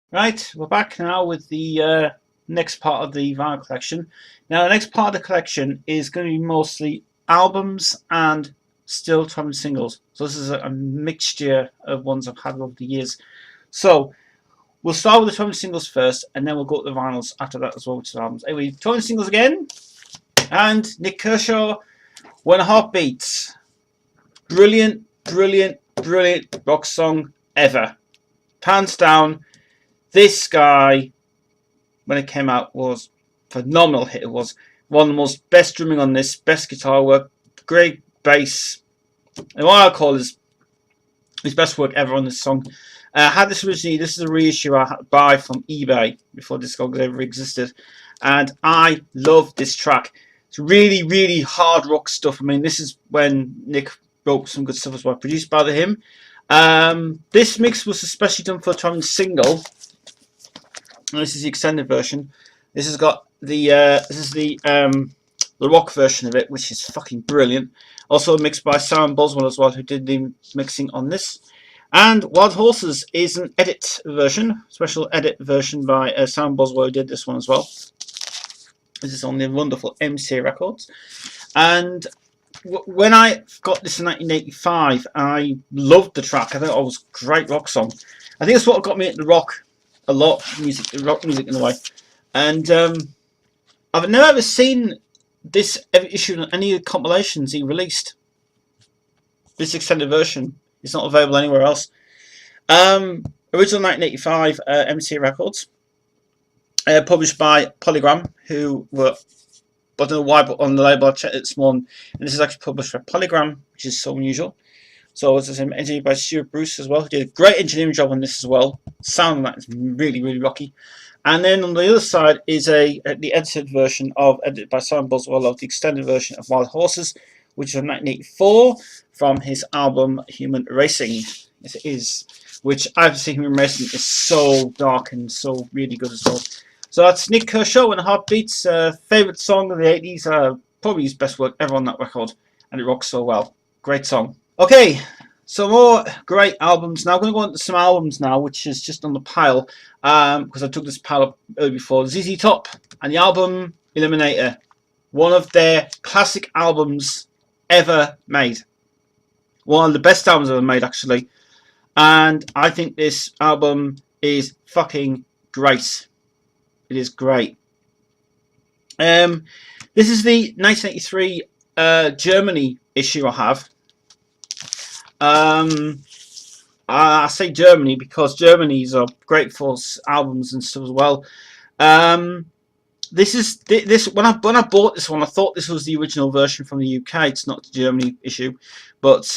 Right, we're back now with the next part of the vinyl collection. Now, the next part of the collection is going to be mostly albums and still time singles. So this is a mixture of ones I've had over the years. So we'll start with the time singles first, and then we'll go to the vinyls after that as well, which is albums. Anyway, time singles again, and Nick Kershaw, When a Heart Beats. Brilliant, brilliant, brilliant rock song ever. Hands down. This guy, when it came out, was a phenomenal hit. It was one of the most best drumming on this, best guitar work, great bass, and what I call his best work ever on this song. I had this originally. This is a reissue I had to buy from eBay before Discogs ever existed, and I love this track. It's really, really hard rock stuff. I mean, this is when Nick wrote some good stuff as well, produced by him. This mix was especially done for a time single. And this is the extended version. This has got the rock version of it, which is fucking brilliant. Also mixed by Simon Boswell as well, who did the mixing on this. And Wild Horses is an edit version, special edit version by Simon Boswell, who did this one as well. This is on the wonderful MC Records. And when I got this in 1985, I loved the track. I thought it was a great rock song. I think it's what got me into rock. A lot of music, rock music in a way, and I've never ever seen this issue in any of the compilations he released. This extended version is not available anywhere else. Original 1985 MC Records, published by Polygram, who were, I don't know why, but on the label I checked this one, and this is actually published by Polygram, which is so unusual. So it's engineered by Stuart Bruce as well, who did a great engineering job on this as well. Sound like it's really, really rocky. And then on the other side is the edited version edited by Simon Boswell of the extended version of Wild Horses, which is from 1984 from his album Human Racing. Yes, it is. Which I've seen Human Racing is so dark and so really good as well. So that's Nick Kershaw and Heartbeats, favourite song of the 80s, probably his best work ever on that record, and it rocks so well. Great song. Okay, so more great albums. Now I'm going to go into some albums now, which is just on the pile, because I took this pile up earlier before. ZZ Top and the album Eliminator, one of their classic albums ever made. One of the best albums ever made, actually. And I think this album is fucking great. It is great. This is the 1983 Germany issue I have. I say Germany because Germany's are great for albums and stuff as well. This is this when I bought this one, I thought this was the original version from the UK. It's not the Germany issue, but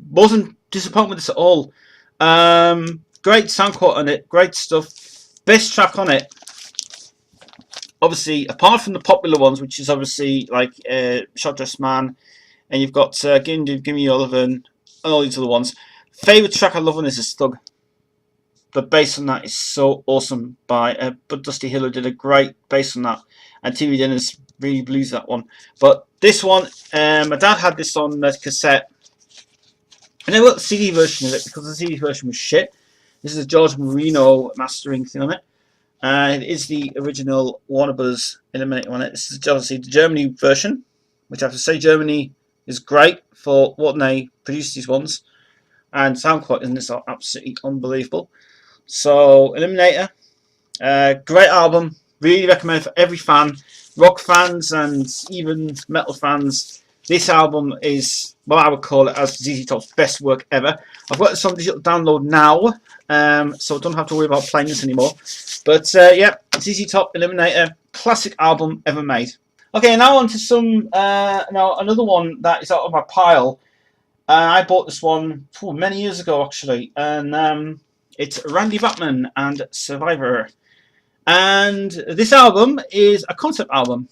wasn't disappointed with this at all. Great sound quality on it, great stuff. Best track on it, obviously, apart from the popular ones, which is obviously like Shot Dressed Man. And you've got Gimme Oliver and all these other ones. Favourite track I love on this is Thug. The bass on that is so awesome by but Dusty Hill, who did a great bass on that. And TV Dinners really blues that one. But this one, my dad had this on cassette. I never got the CD version of it because the CD version was shit. This is a George Marino mastering thing on it. It is the original Warner Bros. Eliminator on it. This is obviously the Germany version, which I have to say Germany is great for what they produce these ones, and sound quality in this are absolutely unbelievable. So Eliminator, great album, really recommend it for every fan, rock fans and even metal fans. This album is what I would call it as ZZ Top's best work ever. I've got this on digital download now, so I don't have to worry about playing this anymore. But yeah, ZZ Top Eliminator, classic album ever made. Okay, now on to some now another one that is out of my pile. I bought this one many years ago actually, and it's Randy Batman and Survivor. And this album is a concept album.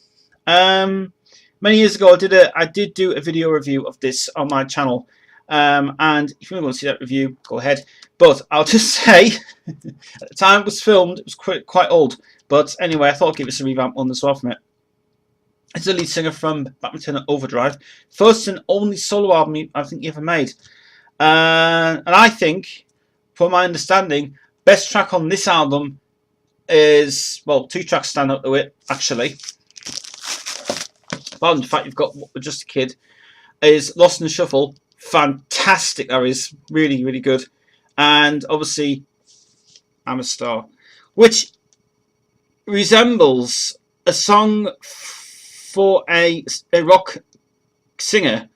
Many years ago, I did do a video review of this on my channel, and if you want to see that review, go ahead. But I'll just say, at the time it was filmed, it was quite old. But anyway, I thought I'd give it a revamp on as well from it. It's the lead singer from Batman Overdrive. First and only solo album I think he ever made. And I think, from my understanding, Best track on this album is, well, 2 tracks stand up to it, actually. Apart from the fact you've got Just a Kid, is Lost in the Shuffle. Fantastic, that is. Really, really good. And obviously, I'm a Star, which resembles a song for a rock singer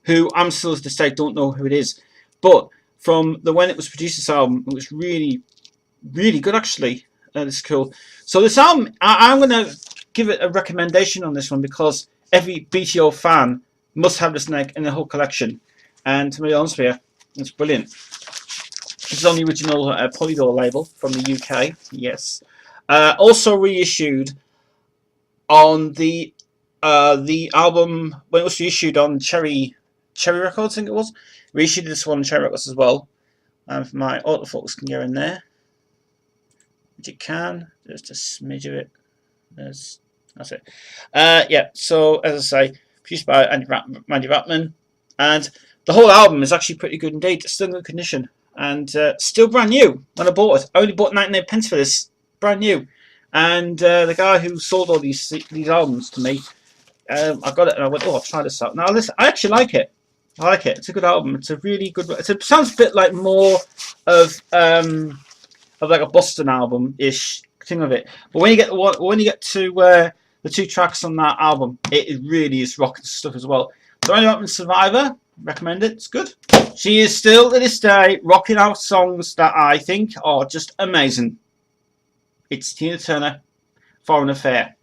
who I'm still to this day don't know who it is. But from when it was produced, this album, it was really, really good, actually. It's cool. So this album, I'm going to give it a recommendation on this one because every BTO fan must have this in the whole collection. And to be honest with you, it's brilliant. This is on the original Polydor label from the UK. Yes. Also reissued on the album when it was reissued on Cherry Records, I think it was. Reissued this one on Cherry Records as well. And if my autofocus can go in there, which it can, just a smidge of it. That's it. Yeah. So as I say, produced by Andy Ratman, and the whole album is actually pretty good indeed. It's still in good condition and still brand new when I bought it. I only bought 99p for this, brand new. And the guy who sold all these albums to me, I got it and I went, oh, I'll try this out. Now listen, I actually like it. I like it. It's a good album. It's a really good. It sounds a bit like more of like a Boston album-ish thing of it. But when you get to the 2 tracks on that album, it really is rocking stuff as well. So anyway, Survivor, recommend it. It's good. She is still to this day rocking out songs that I think are just amazing. It's Tina Turner, Foreign Affair.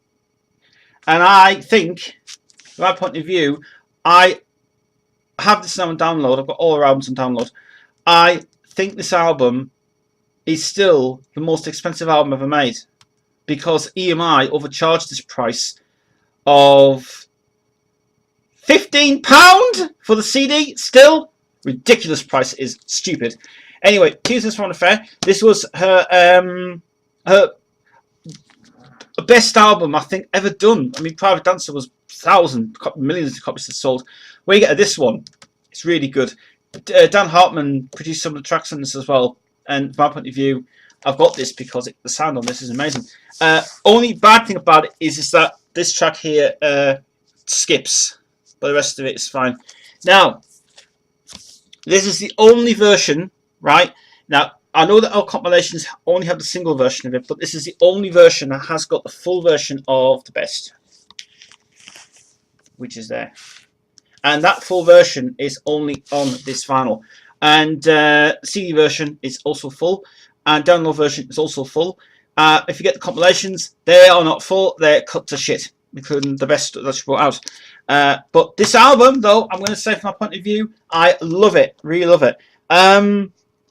And I think, from my point of view, I have this now on download. I've got all her albums on download. I think this album is still the most expensive album ever made because EMI overcharged this price of £15 for the CD. Still ridiculous price. Is stupid. Anyway, Tears Foreign Affair. This was her best album I think ever done. I mean, Private Dancer was millions of copies sold. When you get this one, it's really good. Dan Hartman produced some of the tracks on this as well. And from my point of view, I've got this because the sound on this is amazing. Only bad thing about it is that this track here skips, but the rest of it is fine. Now, this is the only version, right? Now, I know that our compilations only have the single version of it, but this is the only version that has got the full version of the best, which is there. And that full version is only on this vinyl. And CD version is also full, and download version is also full. If you get the compilations, they are not full; they're cut to shit, including the best that she brought out. But this album, though, I'm going to say from my point of view, I love it, really love it.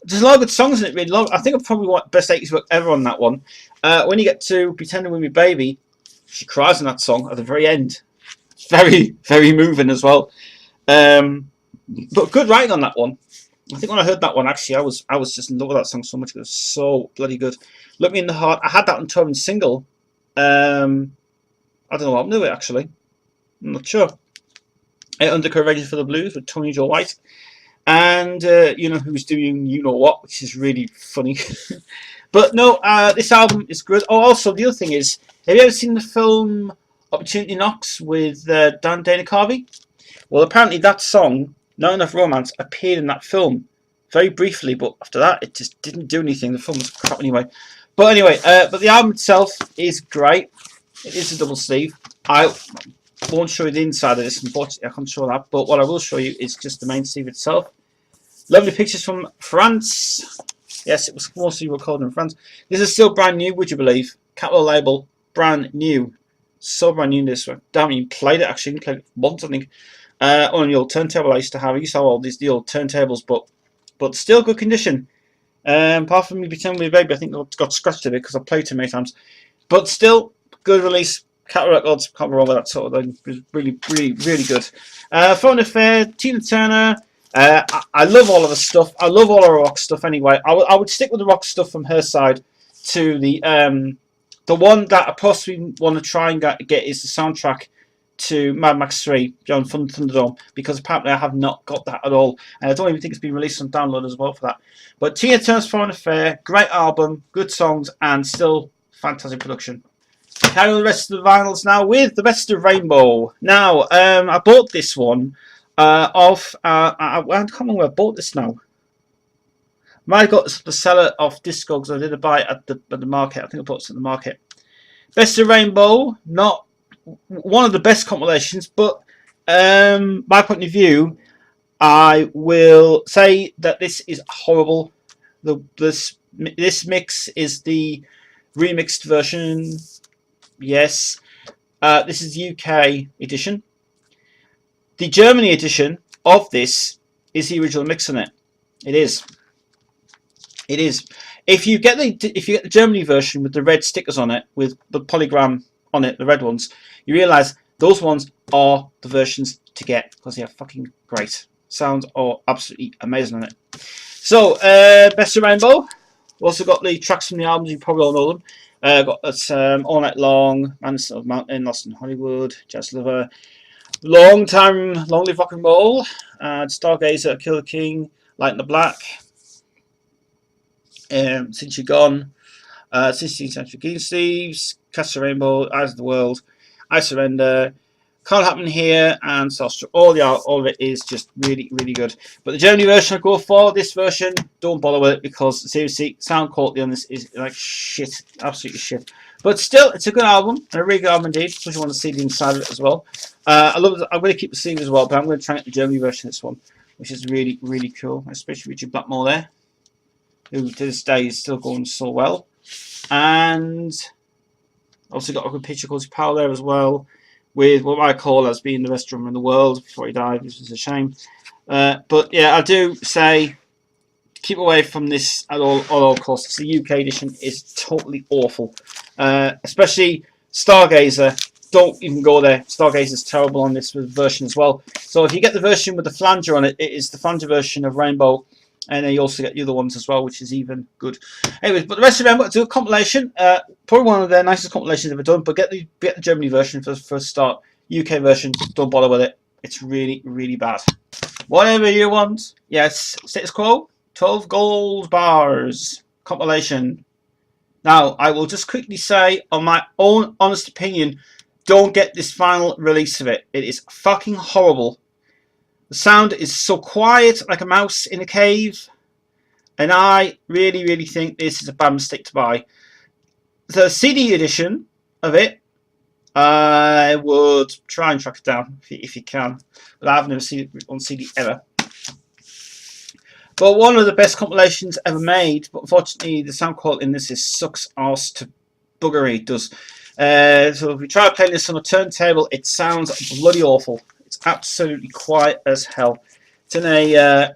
There's a lot of good songs in it. Really, I think I probably want best 80s work ever on that one. When you get to "Pretending with Me, Baby," she cries in that song at the very end. It's very, very moving as well. But good writing on that one. I think when I heard that one, actually, I was just in love with that song so much. It was so bloody good. Look Me in the Heart. I had that on tour and single. I don't know what I'm doing, actually. I'm not sure. Undercover Agent for the Blues with Tony Joe White. And you know who's doing You Know What, which is really funny. But no, this album is good. Oh, also, the other thing is, have you ever seen the film Opportunity Knocks with Dan Dana Carvey? Well, apparently that song, Not Enough Romance, appeared in that film very briefly, but after that it just didn't do anything. The film was crap anyway. But anyway, but the album itself is great. It is a double sleeve. I won't show you the inside of this, unfortunately. I can't show that. But what I will show you is just the main sleeve itself. Lovely pictures from France. Yes, it was mostly recorded in France. This is still brand new, would you believe? Capital label, brand new. So brand new this one. Damn, you played it actually. You played it once, I think. On the old turntable I used to have. I used to have all the old turntables, but still good condition. Apart from me Pretending with Me, Baby, I think I got scratched a bit because I played too many times. But still, good release. Cat Records, can't go wrong with that sort of thing. It was really, really, really good. Foreign Affair, Tina Turner. I love all of the stuff. I love all her rock stuff anyway. I would stick with the rock stuff from her side to the one that I possibly want to try and get is the soundtrack to Mad Max 3 Beyond Thunderdome, because apparently I have not got that at all, and I don't even think it's been released on download as well for that. But Tina Turner's Foreign Affair, great album, good songs, and still fantastic production. Carry on the rest of the vinyls now with the Best of Rainbow. Now, I bought this one off. I can't remember where I bought this now. I got the seller of Discogs. I did a buy at the market. I think I bought it at the market. Best of Rainbow, not one of the best compilations, but my point of view, I will say that this is horrible. This mix is the remixed version. Yes, this is the UK edition. The Germany edition of this is the original mix on it. It is. It is. If you get the Germany version with the red stickers on it, with the polygram on it, the red ones, you realise those ones are the versions to get, because they are fucking great. Sounds are absolutely amazing on it. So, Best of Rainbow. Also got the tracks from the albums. You probably all know them. Got All Night Long, Man of Mountain, Lost in Hollywood, Jazz Lover, Long Live Rock and Roll, Stargazer, Kill the King, Light in the Black, Since You're Gone, 16th Century King Thieves, Cast a Rainbow, Eyes of the World, I Surrender, Can't Happen Here, and Starstruck. All of it is just really, really good. But the Germany version I go for, this version, don't bother with it, because seriously, sound quality on this is like shit, absolutely shit. But still, it's a good album, and a really good album indeed, because you want to see the inside of it as well. I'm going to keep the sleeve as well, but I'm going to try and get the Germany version of this one, which is really, really cool, especially Richard Blackmore there, who to this day is still going so well. And also got a good picture called Power there as well, with what I call as being the best drummer in the world before he died, which is a shame. But yeah, I do say keep away from this at all costs. The UK edition is totally awful, especially Stargazer. Don't even go there. Stargazer is terrible on this version as well. So if you get the version with the flanger on it, it is the flanger version of Rainbow. And then you also get the other ones as well, which is even good. Anyways, but the rest of them, I'm going to do a compilation. Probably one of their nicest compilations ever done. But get the Germany version for a start. UK version, don't bother with it. It's really, really bad. Whatever you want. Yes, status quo. 12 gold bars compilation. Now, I will just quickly say, on my own honest opinion, don't get this final release of it. It is fucking horrible. The sound is so quiet, like a mouse in a cave, and I really, really think this is a bad mistake to buy. The CD edition of it, I would try and track it down if you can, but I've never seen it on CD ever. But one of the best compilations ever made, but unfortunately the sound quality in this sucks arse to buggery, it does. So if you try playing this on a turntable, it sounds bloody awful. It's absolutely quiet as hell. It's in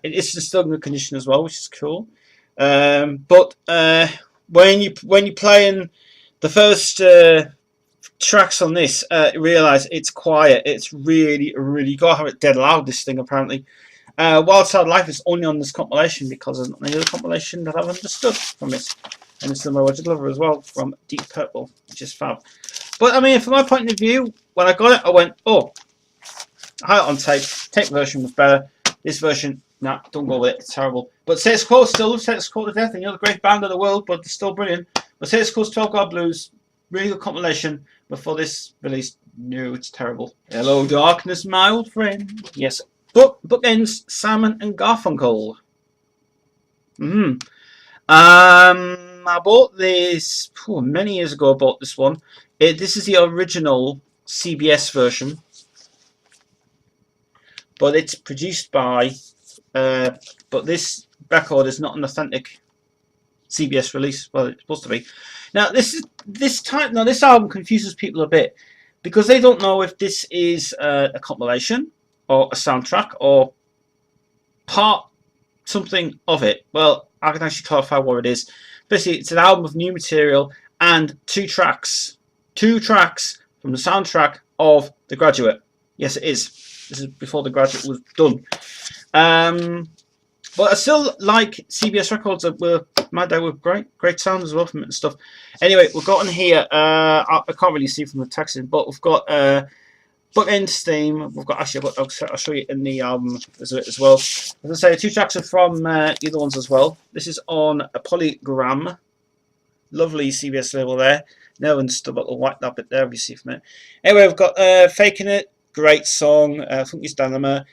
it's still in good condition as well, which is cool. But when you're playing the first tracks on this, you realise it's quiet. It's really, really, you gotta have it dead loud. This thing apparently. Wild Side Life is only on this compilation because there's not any other compilation that I've understood from it. And it's the Roger Glover as well from Deep Purple, which is fab. But I mean, from my point of view, when I got it, I went, oh. I had it on tape. Tape version was better. This version, nah, don't go with it. It's terrible. But Status Quo still love Status Quo to death, and you're the great band of the world, but they're still brilliant. But Status Quo's 12 God Blues, really good compilation. Before this release, no, it's terrible. Hello, darkness, my old friend. Yes. Bookends, Simon and Garfunkel. I bought this many years ago. I bought this one. This is the original CBS version. But it's produced by, but this record is not an authentic CBS release. Well, it's supposed to be. Now this album confuses people a bit because they don't know if this is a compilation or a soundtrack or part something of it. Well, I can actually clarify what it is. Basically, it's an album of new material and two tracks from the soundtrack of The Graduate. Yes, it is. This is before The Graduate was done. But I still like CBS records that were great sound as well from it and stuff. Anyway, we've got in here, I can't really see from the text, but we've got bookends theme. We've got actually, I'll show you in the album as well. As I say, 2 tracks are from the other ones as well. This is on a Polygram, lovely CBS label there. No one's still got the white that bit there, you see from it. Anyway, we've got Faking It, great song. Funky Stamina.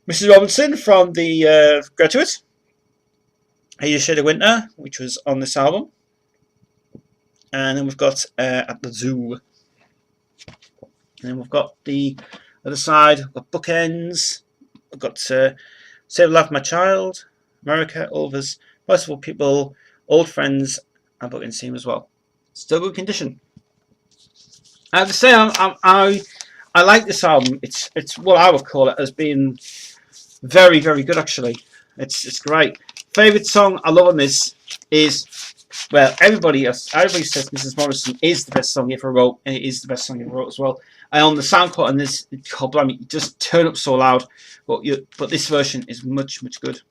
Mrs. Robinson from the Graduate. Hey, You Shade of Winter, which was on this album. And then we've got At the Zoo. And then we've got the other side, we've got Bookends, we've got Save Life My Child, America, All of Us, Possible People, Old Friends, and Bookends theme as well. Still good condition. I have to say, I like this album. It's what I would call it as being very, very good actually. It's great. Favourite song I love on this is, well, everybody says Mrs. Morrison is the best song he ever wrote, and it is the best song he ever wrote as well. And on the sound cut on this, God blimey, you just turn up so loud. But this version is much good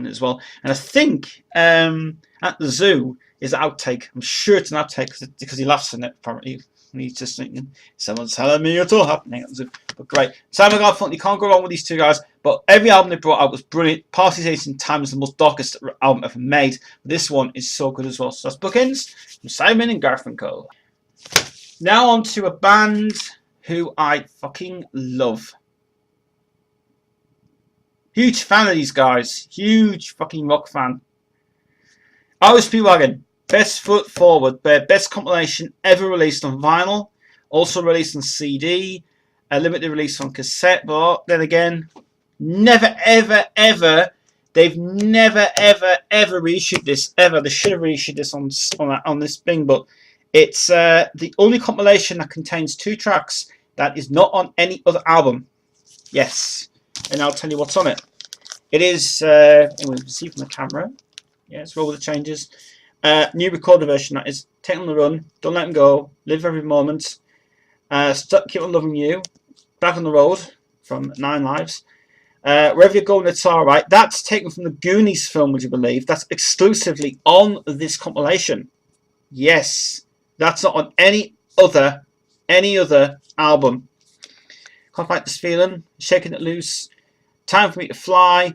as well. And I think At the Zoo is an outtake. I'm sure it's an outtake because he laughs in it apparently. And he's just thinking, someone's telling me it's all happening at the Zoo. But great. Simon Garfunkel, you can't go wrong with these two guys. But every album they brought out was brilliant. Party Days in Time is the most darkest album ever made. But this one is so good as well. So that's Bookends from Simon and Garfunkel. Now on to a band who I fucking love. Huge fan of these guys. Huge fucking rock fan. aiive Speedwagon. Best Foot Forward. Their best compilation ever released on vinyl. Also released on CD. A limited release on cassette. But then again, never ever they've never ever reissued this ever. They should have reissued this on this thing, but it's the only compilation that contains 2 tracks that is not on any other album. Yes, and I'll tell you what's on it. It is, and we can see from the camera. Yeah, it's roll with the changes. New recorded version, that is Take On The Run, Don't Let 'Em Go, Live Every Moment, Stuck, Keep On Loving You, Back on the Road from 9 Lives. Wherever You're Going, It's Alright. That's taken from the Goonies film, would you believe? That's exclusively on this compilation. Yes, that's not on any other album. Can't Fight This Feeling, Shaking It Loose, Time For Me To Fly.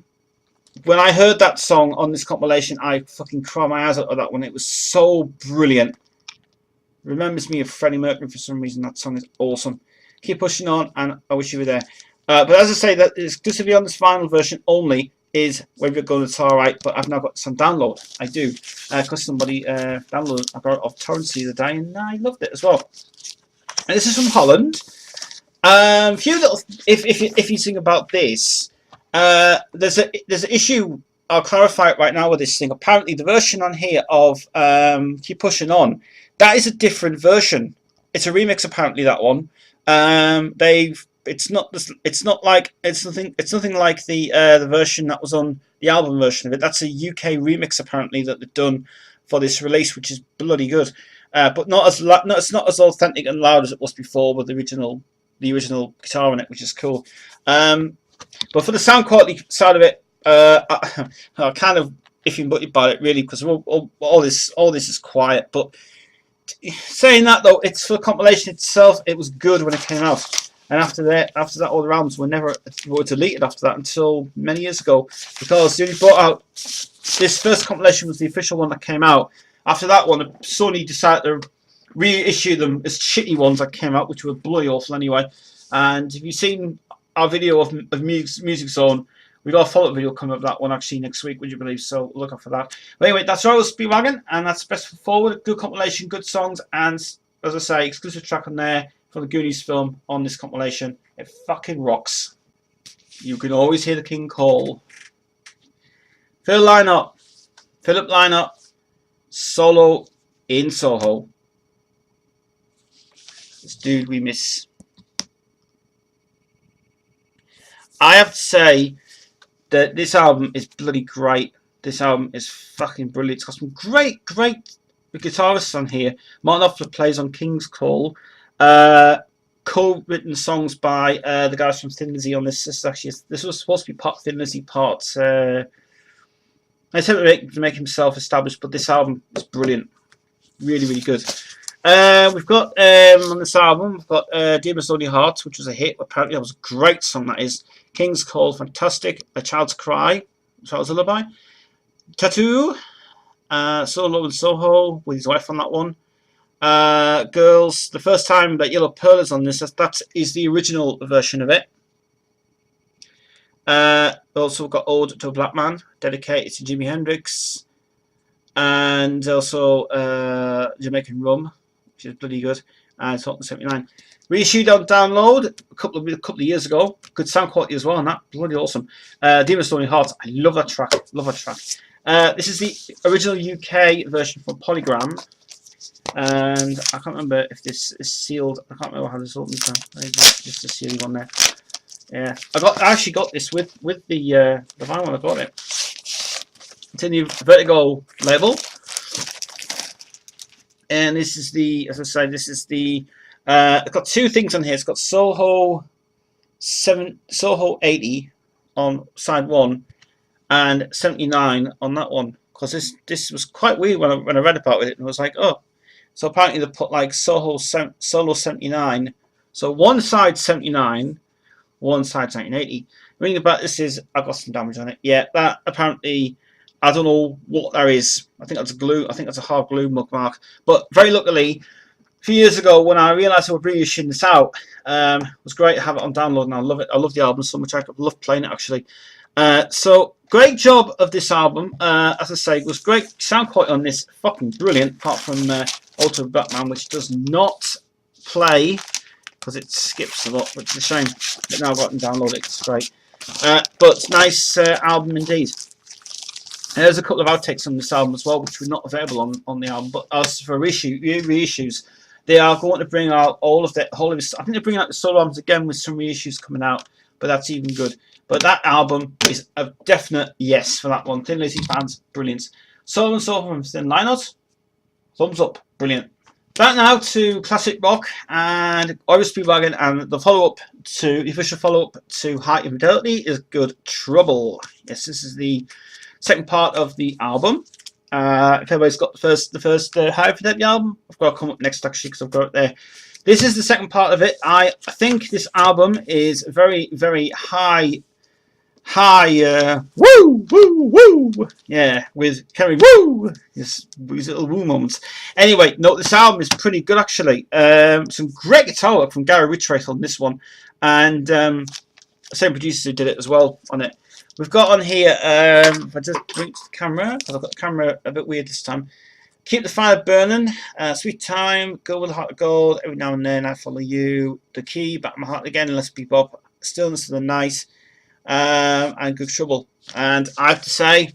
When I heard that song on this compilation, I fucking cried my eyes out of that one. It was so brilliant. Remembers me of Freddie Mercury for some reason. That song is awesome. Keep Pushing On, and I Wish You Were There. But as I say, that exclusively on this vinyl version only is Wherever You're Going, It's Alright. But I've now got some download. I do, because somebody downloaded. I got it off torrents the other day, and I loved it as well. And this is from Holland. Few little, if you think about this, there's an issue. I'll clarify it right now with this thing. Apparently, the version on here of Keep Pushing On, that is a different version. It's a remix. Apparently, that one. It's nothing like the version that was on the album version of it. That's a UK remix apparently that they've done for this release, which is bloody good. But it's not as authentic and loud as it was before with the original guitar on it, which is cool. But for the sound quality side of it, I kind of iffy butty about it really, because all this is quiet. But saying that though, it's for the compilation itself. It was good when it came out, and after that, all the albums were deleted after that until many years ago, because they only brought out this first compilation was the official one that came out. After that one, Sony decided to reissue them as shitty ones that came out, which were bloody awful anyway. And if you've seen our video of Music Zone, we got a follow-up video coming up that one actually next week, would you believe? So look out for that. But anyway, that's aiive Speedwagon, and that's Best Foot Forward. Good compilation, good songs, and as I say, exclusive track on there for the Goonies film on this compilation. It fucking rocks. You can always hear the king call. Philip Lynott, solo in Soho. This dude we miss. I have to say that this album is bloody great. This album is fucking brilliant. It's got some great guitarists on here. Martin Knopfler plays on King's Call. Co-written songs by the guys from Thin Lizzy on this. This was supposed to be part Thin Lizzy, parts. I attempt to make himself established, but this album is brilliant. Really good. We've got on this album, we've got Demon's Lonely Heart, which was a hit. Apparently, that was a great song. That is King's Call, fantastic. A Child's Cry, Child's Lullaby. Tattoo, Solo and Soho with his wife on that one. Girls, the first time that Yellow Pearl is on this, that is the original version of it. Also got Ode to a Black Man, dedicated to Jimi Hendrix, and also Jamaican Rum, which is bloody good. And it's 79. Reissued on download a couple of years ago. Good sound quality as well on that. Bloody awesome. Demon's Lonely Heart. I love that track. Love that track. This is the original UK version from Polygram. And I can't remember if this is sealed. I can't remember how this opens. Maybe just a sealing on there. Yeah, I actually got this with the vinyl when I got it. It's in the Vertigo label, and this is the, as I say, this is the. It's got two things on here. It's got Soho 80 on side 1, and 79 on that one. Because this was quite weird when I read about it, and I was like, oh. So apparently they put like Solo 79. So one side 79, one side 1980. The thing about this is I've got some damage on it. Yeah, that apparently, I don't know what that is. I think that's a glue. I think that's a hard glue mark. But very luckily, a few years ago when I realised I was reissuing this out, it was great to have it on download, and I love it. I love the album so much. I love playing it actually. So great job of this album. As I say, it was great sound quality on this. Fucking brilliant. Apart from Ultra Batman, which does not play because it skips a lot, which is a shame. But now I've got to download it. It's great. But nice album indeed. There's a couple of outtakes on this album as well, which were not available on the album. But as for reissues, they are going to bring out all of the whole of this. I think they're bringing out the solo albums again with some reissues coming out, but that's even good. But that album is a definite yes for that one. Thin Lizzy fans, brilliant. Soul and Soul from Thin Lynott, thumbs up, brilliant. Back now to classic rock and Irish Speedwagon, and the follow-up to the official follow-up to High Infidelity is Good Trouble. Yes, this is the second part of the album. If everybody's got the first High Infidelity album, I've got to come up next actually because I've got it there. This is the second part of it. I think this album is very, very high, woo, woo, woo, yeah, with Kerry woo, these little woo moments. Anyway, no, this album is pretty good actually. Some great guitar work from Gary Richrath on this one, and the same producers who did it as well on it. We've got on here, if I just bring to the camera, because I've got the camera a bit weird this time. Keep the Fire Burning, Sweet Time, Go With a Heart of Gold, Every Now and Then, I Follow You, The Key, Back My Heart Again, Let's Be Bop, Stillness of the Night, and Good Trouble. And I have to say,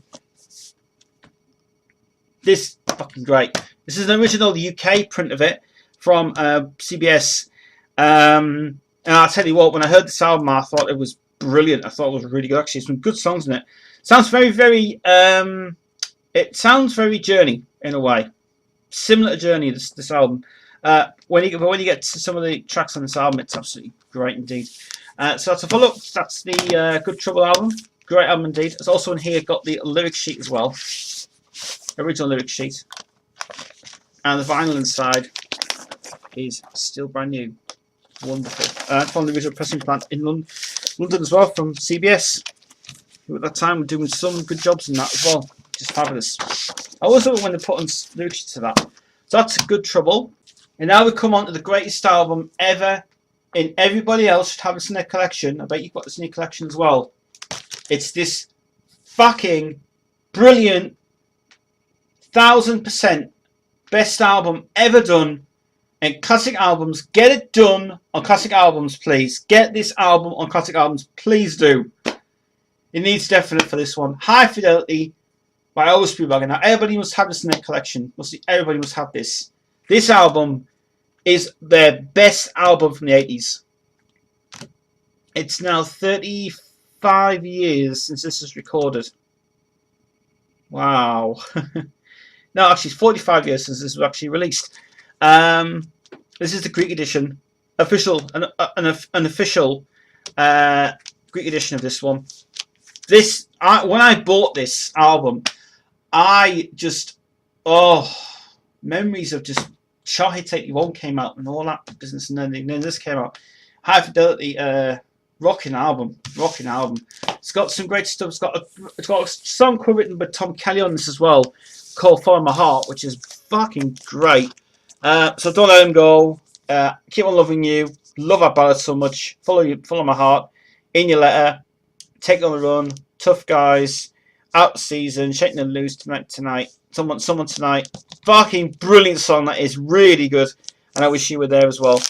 this is fucking great. This is an original UK print of it from CBS. And I'll tell you what, when I heard this album, I thought it was brilliant. I thought it was really good. Actually, some good songs in it. Sounds very, very. It sounds very Journey in a way, similar to Journey. This album. When you get to some of the tracks on this album, it's absolutely great indeed. So that's a follow-up. That's the Good Trouble album. Great album indeed. It's also in here got the lyric sheet as well, original lyric sheet, and the vinyl inside is still brand new. Wonderful. From the original pressing plant in London as well, from CBS, who at that time were doing some good jobs in that as well. Just fabulous. I always love it when they put on lyric sheets to that. So that's Good Trouble. And now we come on to the greatest album ever, and everybody else should have this in their collection. I bet you've got this in your collection as well. It's this fucking brilliant 1000% best album ever done. And classic albums, get it done on classic albums, please. Get this album on classic albums, please do. It needs definite for this one. High Fidelity by Elvis Speedwagon. Now, everybody must have this in their collection. Everybody must have this. This album is their best album from the 80s. It's now 35 years since this was recorded. Wow. No, actually, it's 45 years since this was actually released. This is the Greek edition, an official Greek edition of this one. When I bought this album, I just memories of just Shahid 81 came out and all that business, and then this came out. High Fidelity, rocking album. It's got some great stuff. It's got a song written by Tom Kelly on this as well, called "Follow My Heart," which is fucking great. So don't let him go. Keep on loving you. Love that ballad so much. Follow my heart. In your letter. Take on the run. Tough guys. Out season. Shaking and loose tonight. Someone tonight. Fucking brilliant song. That is really good. And I wish you were there as well.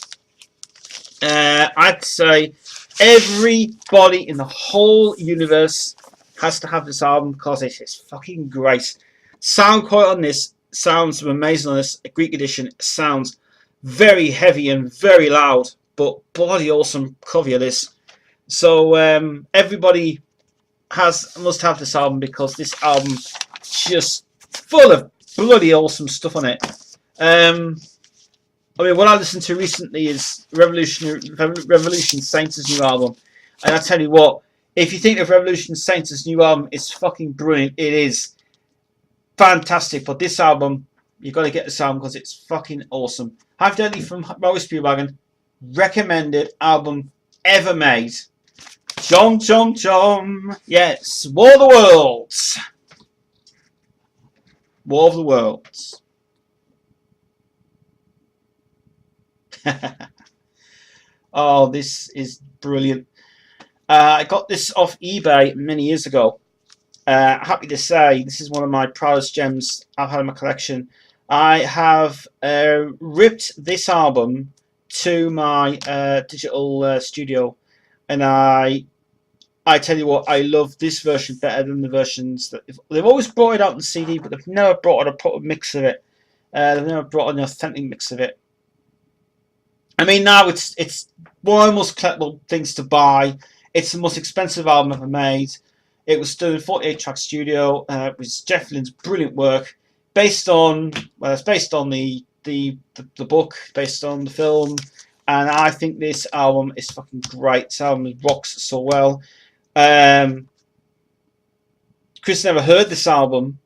I'd say everybody in the whole universe has to have this album because it is fucking great. Sound quality on this sounds amazing on this Greek edition. Sounds very heavy and very loud, but bloody awesome cover of this. So everybody must have this album because this album is just full of bloody awesome stuff on it. I mean, what I listened to recently is Revolution Saints' new album, and I tell you what, if you think of Revolution Saints' new album, it's fucking brilliant. It is fantastic. But this album, you've got to get this album because it's fucking awesome. High Fidelity from Royal Speedwagon, recommended album ever made. Chom. Yes, War of the Worlds. War of the Worlds. Oh, this is brilliant. I got this off eBay many years ago. Happy to say this is one of my proudest gems I've had in my collection. I have ripped this album to my digital studio, and I tell you what, I love this version better than the versions that they've always brought it out in CD, but they've never brought out a proper mix of it. They've never brought an authentic mix of it. I mean, now it's one of the most collectible things to buy. It's the most expensive album ever made. It was done in 48-track studio. It was Jeff Lynne's brilliant work, based on it's based on the book, based on the film, and I think this album is fucking great. This album rocks so well. Chris never heard this album.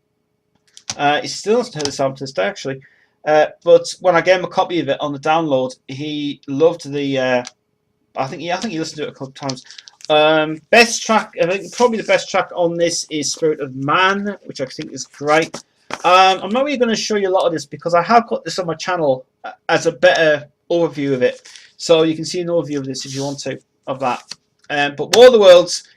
He still hasn't heard this album to this day, actually. But when I gave him a copy of it on the download, he loved the. I think he listened to it a couple of times. Best track, I think probably the best track on this is "Spirit of Man," which I think is great. I'm not really going to show you a lot of this because I have got this on my channel as a better overview of it, so you can see an overview of this if you want to of that. But War of the Worlds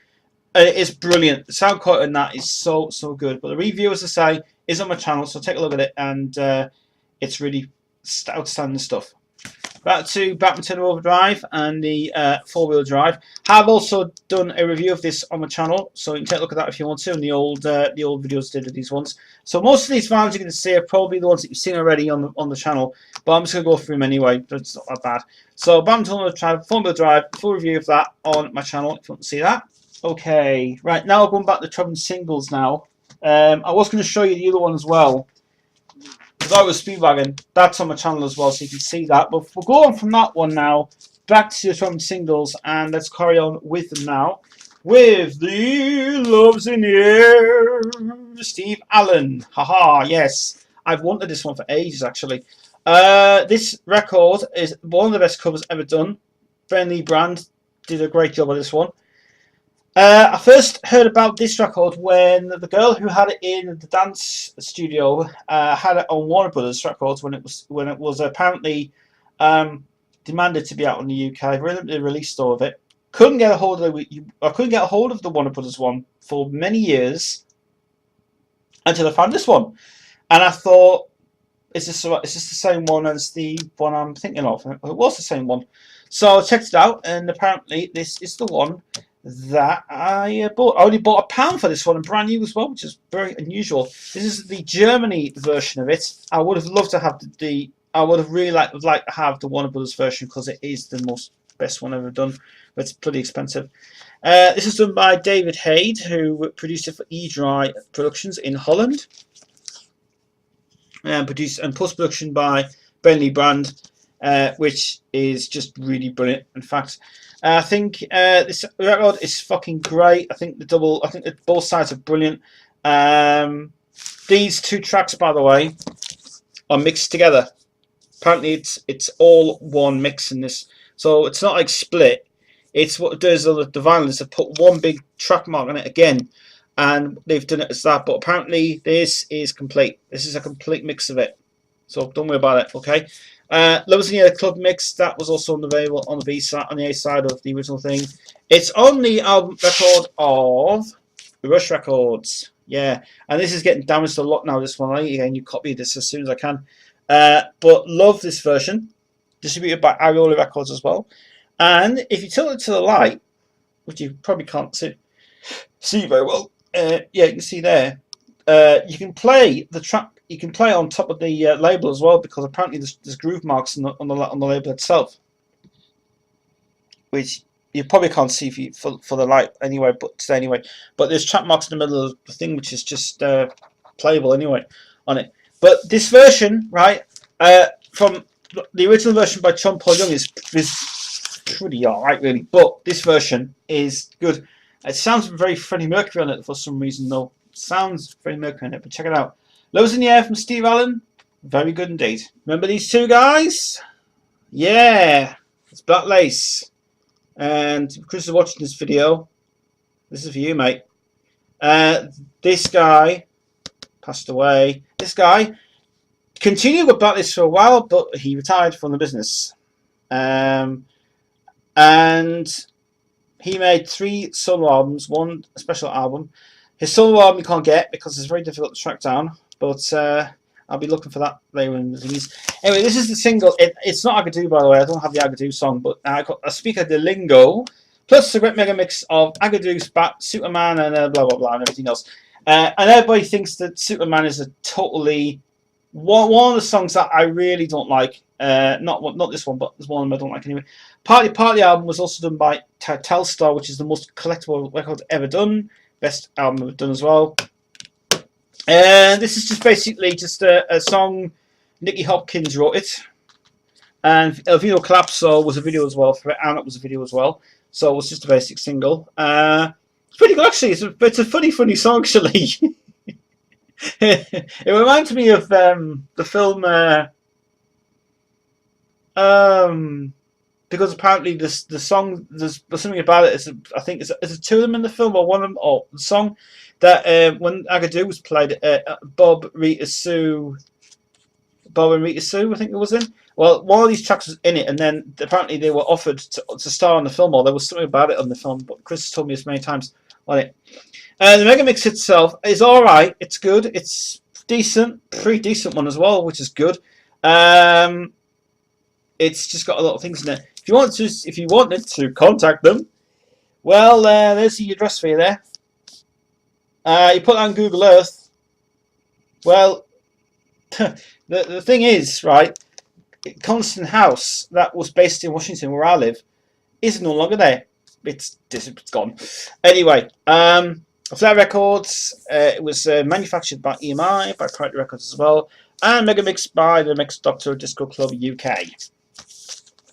is brilliant. The sound quality on that is so good. But the review, as I say, is on my channel, so take a look at it, and it's really outstanding stuff. Back to Badminton Overdrive and the four-wheel drive. Have also done a review of this on my channel, so you can take a look at that if you want to. And the old videos did of these ones. So most of these vinyls you're going to see are probably the ones that you've seen already on the channel, but I'm just going to go through them anyway. But it's not that bad. So Badminton Overdrive, four-wheel drive, full review of that on my channel if you want to see that. Okay, right now going back to Trouble Singles now. I was going to show you the other one as well. Because I was Speedwagon, that's on my channel as well, so you can see that. But we'll go on from that one now, back to the Trouble Singles, and let's carry on with them now. With the Love's in the Air, Steve Allen. Haha, yes. I've wanted this one for ages, actually. This record is one of the best covers ever done. Ben Lee Brand did a great job on this one. I first heard about this record when the girl who had it in the dance studio had it on Warner Brothers Records when it was apparently demanded to be out in the UK. The release store of it. Couldn't get a hold of the Warner Brothers one for many years until I found this one, and I thought, is this the same one as the one I'm thinking of? It was the same one, so I checked it out, and apparently this is the one that I bought. I only bought £1 for this one, and brand new as well, which is very unusual. This is the Germany version of it. I would have loved to have I would have really liked to have the Warner Brothers version because it is the best one ever done, but it's pretty expensive. This is done by David Haid, who produced it for E-Dry Productions in Holland, and produced and post-production by Ben Lee Brand, which is just really brilliant. In fact, I think this record is fucking great. I think that both sides are brilliant. These two tracks, by the way, are mixed together. Apparently, it's all one mix in this, so it's not like split. It's what it does. The vinyl is to put one big track mark on it again, and they've done it as that. But apparently, this is complete. This is a complete mix of it. So don't worry about it. Okay. Lovers in the Club mix that was also available on the B side, on the A side of the original thing. It's on the album record of Rush Records. Yeah, and this is getting damaged a lot now. This one, again, you copy this as soon as I can. But love this version, distributed by aiive Records as well. And if you tilt it to the light, which you probably can't see very well, yeah, you can see there. You can play the track. You can play on top of the label as well, because apparently there's groove marks on the label itself, which you probably can't see for the light anyway. But there's track marks in the middle of the thing, which is just playable anyway on it. But this version, right, from the original version by John Paul Young is pretty alright, really. But this version is good. It sounds very Freddie Mercury on it for some reason, though. It sounds Freddie Mercury on it, but check it out. Lovers in the Air from Steve Allen. Very good indeed. Remember these two guys? Yeah. It's Black Lace. And if Chris is watching this video, this is for you, mate. This guy passed away. This guy continued with Black Lace for a while, but he retired from the business. And he made 3 solo albums, 1 special album. His solo album you can't get because it's very difficult to track down, but I'll be looking for that later in the release. Anyway, this is the single. It's not Agadoo, by the way. I don't have the Agadoo song, but I got a Speaker de Lingo, plus a great mega mix of Agadoo, Spat, Superman, and blah, blah, blah, and everything else. And everybody thinks that Superman is a totally... One of the songs that I really don't like, not this one, but there's one I don't like anyway. Party album was also done by Telstar, which is the most collectible record ever done. Best album ever done as well. And this is just basically just a song. Nicky Hopkins wrote it, and Vino Collapso was a video as well for it, and it was a video as well. So it was just a basic single. It's pretty good actually. It's a funny song actually. It reminds me of the film. Because apparently the song there's something about it. I think is it 2 of them in the film or one of them or the song that when Agadoo was played, Bob and Rita Sue, I think it was in. Well, one of these tracks was in it, and then apparently they were offered to star in the film, or there was something about it on the film. But Chris has told me this many times on it. The mega mix itself is all right. It's good. It's decent, pretty decent one as well, which is good. It's just got a lot of things in it. If you wanted to contact them, well, there's the address for you there. You put that on Google Earth. Well, the thing is, right, Constant House, that was based in Washington, where I live, is no longer there. It's gone. Anyway, Flair Records, it was manufactured by EMI, by Pride Records as well, and mega mixed by the Mix Doctor Disco Club UK.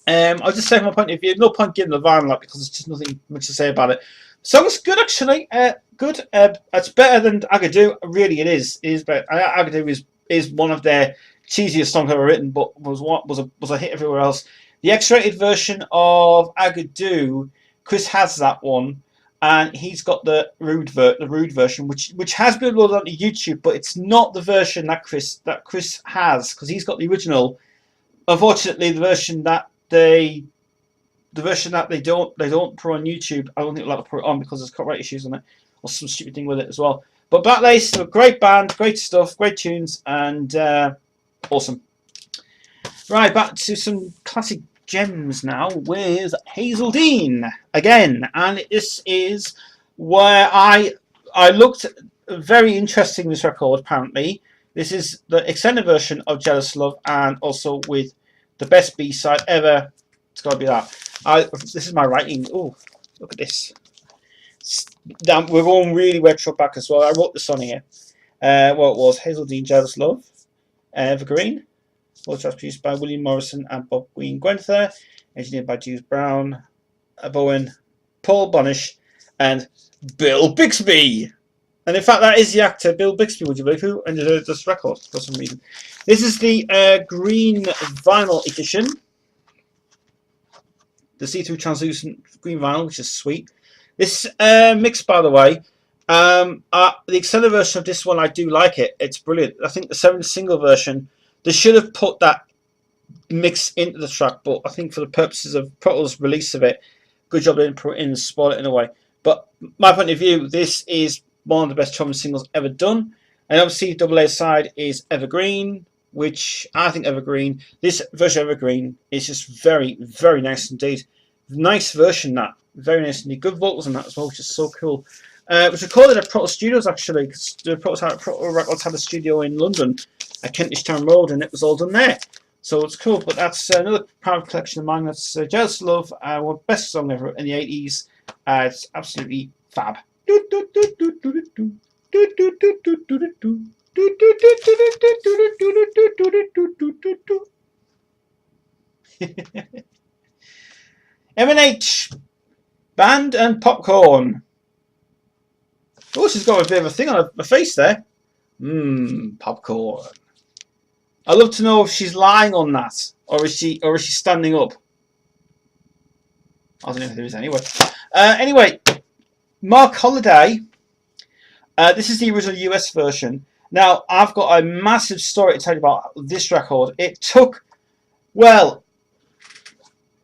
I'll just say from my point of view, no point giving the vinyl up because there's just nothing much to say about it. The song's good actually, good. It's better than Agadoo. Really, it is. It is better. Agadoo is one of their cheesiest songs ever written, but was a hit everywhere else. The X-rated version of Agadoo, Chris has that one, and he's got the rude version, which has been uploaded onto YouTube, but it's not the version that Chris has, because he's got the original. Unfortunately, the version that they don't put on YouTube, I don't think they'll have to put it on because there's copyright issues on it or some stupid thing with it as well. But Black Lace, a great band, great stuff, great tunes, and awesome. Right, back to some classic gems now with Hazeldean again, and this is where I looked very interesting. This record apparently, this is the extended version of Jealous Love, and also with the best B-side ever. It's got to be that. This is my writing. Oh, look at this. Damn, we're going really retro back as well. I wrote this on here. Well, it was Hazeldean, Jealous Love, Evergreen. All tracks produced by William Morrison and Bob Green Gwenther. Engineered by Jules Brown, Bowen, Paul Bonish, and Bill Bixby. And in fact, that is the actor Bill Bixby, would you believe, who engineered this record for some reason. This is the green vinyl edition. The see-through translucent green vinyl, which is sweet. This mix, by the way, the extended version of this one, I do like it. It's brilliant. I think the 7-inch single version, they should have put that mix into the track, but I think for the purposes of Pro Tools' release of it, good job they didn't put it in and spoil it in a way. But my point of view, this is one of the best 12-inch singles ever done. And obviously, double A side is Evergreen, which I think Evergreen, this version of Evergreen is just very, very nice indeed. Nice version, that. Very nice indeed. Good vocals on that as well, which is so cool. It was recorded at Pro Tools Studios, actually, because the Pro Tools Records had a studio in London at Kentish Town Road, and it was all done there. So it's cool, but that's another proud collection of mine. That's Jealous Love, our best song ever in the 80s. It's absolutely fab. M&H Band and Popcorn. Oh, she's got a bit of a thing on her face there. Popcorn. I'd love to know if she's lying on that, or is she standing up? I don't know if there is anyway. Anyway, Mark Holiday. This is the original US version. Now, I've got a massive story to tell you about this record. It took, well,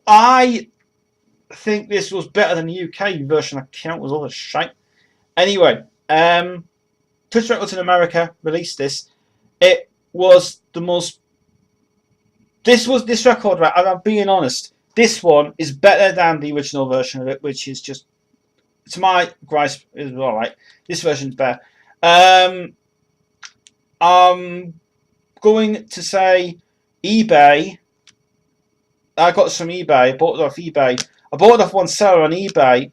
I think this was better than the UK version. I count was all the shite. Anyway, Touch Records in America released this. It was the most. This record, right? I'm being honest. This one is better than the original version of it, which is just, to my grasp, is all right. This version's better. I'm going to say eBay. I got this from eBay. I bought it off eBay. I bought it off one seller on eBay.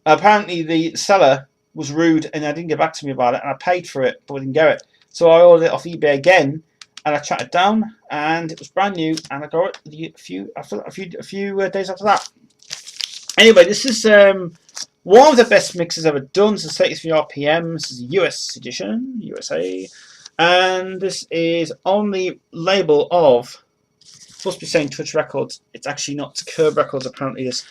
Apparently, the seller was rude and I didn't get back to me about it, and I paid for it, but I didn't get it. So I ordered it off eBay again, and I tracked it down, and it was brand new, and I got it a few days after that. Anyway, this is one of the best mixes ever done. This is 33 RPM. This is a US edition, USA, and this is on the label of, supposed to be saying Touch Records. It's actually not. It's Curb Records, apparently. This.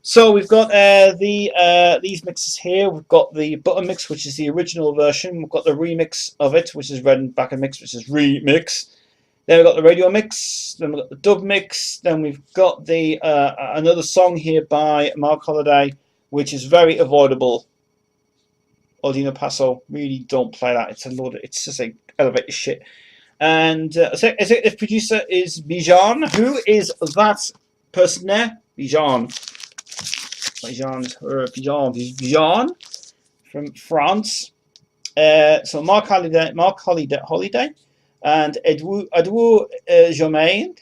So we've got these mixes here. We've got the Butter Mix, which is the original version. We've got the remix of it, which is Red and Backer Mix, which is remix. Then we've got the radio mix. Then we've got the dub mix. Then we've got the another song here by Mark Holiday, which is very avoidable. Odino Paso, really don't play that. It's a load. It's just like elevated shit. And executive producer is Bijan. Who is that person there? Bijan from France. So Mark Holiday, and Edouard Germain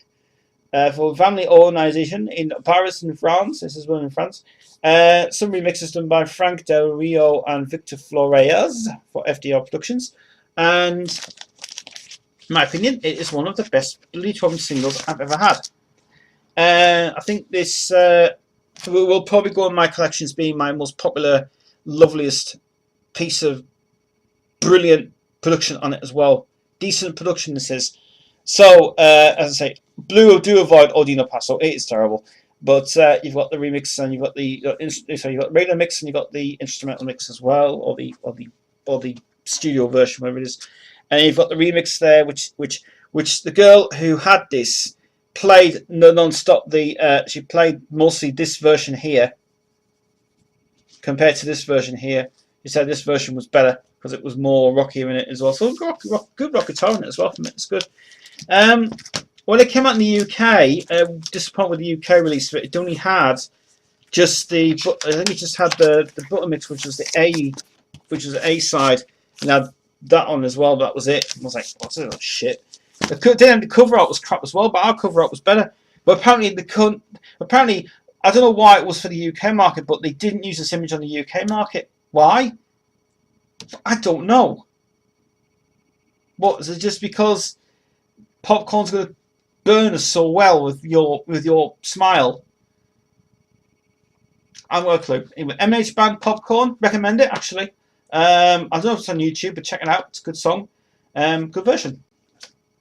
for family organization in Paris in France. This is one in France. Some remixes done by Frank Del Rio and Victor Flores for FDR Productions. And in my opinion, it is one of the best Bloody 12 singles I've ever had. I think this will probably go in my collection as being my most popular, loveliest piece of brilliant production on it as well. Decent production, this is. So, as I say, Blue do avoid Odino Paso. It is terrible. But you've got the remix, and you've got the regular mix, and you've got the instrumental mix as well, or the studio version, whatever it is. And you've got the remix there, which the girl who had this played non-stop. She played mostly this version here compared to this version here. She said this version was better because it was more rockier in it as well. So good rock guitar in it as well from it. It's good. When it came out in the UK, disappointed with the UK release of it. It only had just I think it just had the Butter Mix, which was the A side, and had that on as well. But that was it. I was like, what's this shit? The cover art was crap as well, but our cover art was better. But apparently I don't know why it was for the UK market, but they didn't use this image on the UK market. Why? I don't know. What is it? Just because Popcorn's going to burn us so well with your smile? I've got a clue. Anyway, MH Band Popcorn, recommend it actually. I don't know if it's on YouTube, but check it out. It's a good song. Good version.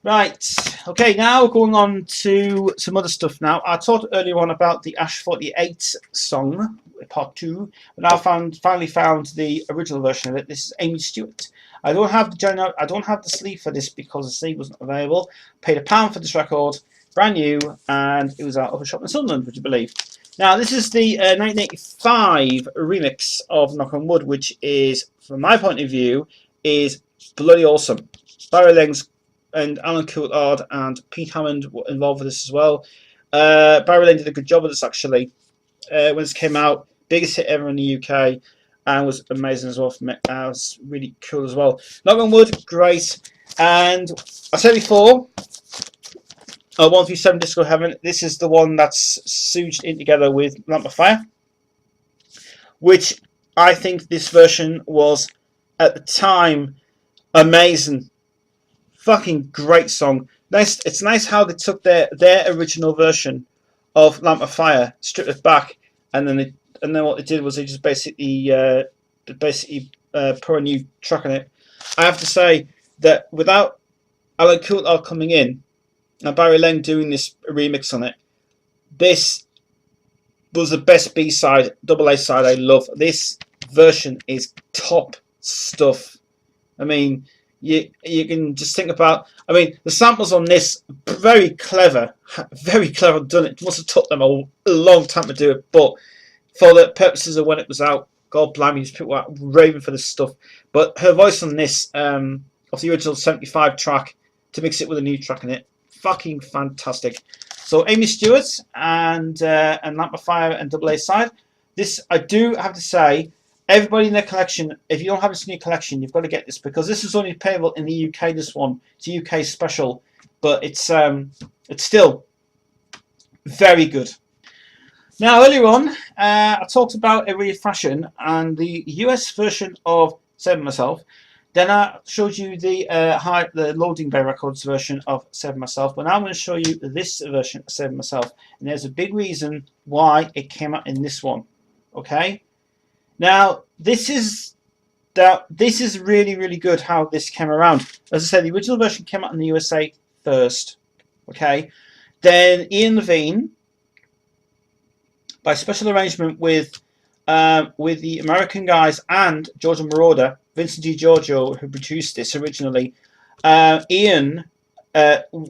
Right, okay, now going on to some other stuff now. I talked earlier on about the Ash 48 song, part 2, but now finally found the original version of it. This is Amy Stewart. I don't have the sleeve for this because the sleeve wasn't available. Paid £1 for this record, brand new, and it was out of a shop in Sunderland, would you believe? Now, this is the 1985 remix of Knock on Wood, which is, from my point of view, is bloody awesome. Barry Lang's and Alan Coulthard and Pete Hammond were involved with this as well. Barry Lang did a good job with this actually. When this came out, biggest hit ever in the UK, and was amazing as well for me. It was really cool as well. Knock on Wood, great. And I said before, 137 Disco Heaven, this is the one that's souged in together with Lamp of Fire, which I think this version was, at the time, amazing. Fucking great song. Nice. It's nice how they took their original version of Lamp of Fire, stripped it back, and then what they did was they just basically put a new track on it. I have to say that without Alan Coulthard coming in and Barry Lang doing this remix on it, this was the best B-side, double A side I love. This version is top stuff. I mean, you can just think about, I mean, the samples on this, very clever done. It must have took them a long time to do it, but for the purposes of when it was out, God blimey, these people were raving for this stuff. But her voice on this, of the original 75 track, to mix it with a new track in it, fucking fantastic. So Amy Stewart and Lamp of Fire and double A side. This, I do have to say, everybody in their collection, if you don't have this in your collection, you've got to get this, because this is only payable in the UK, this one. It's a UK special, but it's still very good. Now, earlier on, I talked about aiive fashion and the US version of Save Myself. Then I showed you the Loading Bay Records version of Save Myself, but now I'm going to show you this version of Save Myself. And there's a big reason why it came out in this one, okay? Now, this is really, really good how this came around. As I said, the original version came out in the USA first. Okay, then Ian Levine, by special arrangement with the American guys and Georgia Moroder, Vincent DiGiorgio, who produced this originally, Ian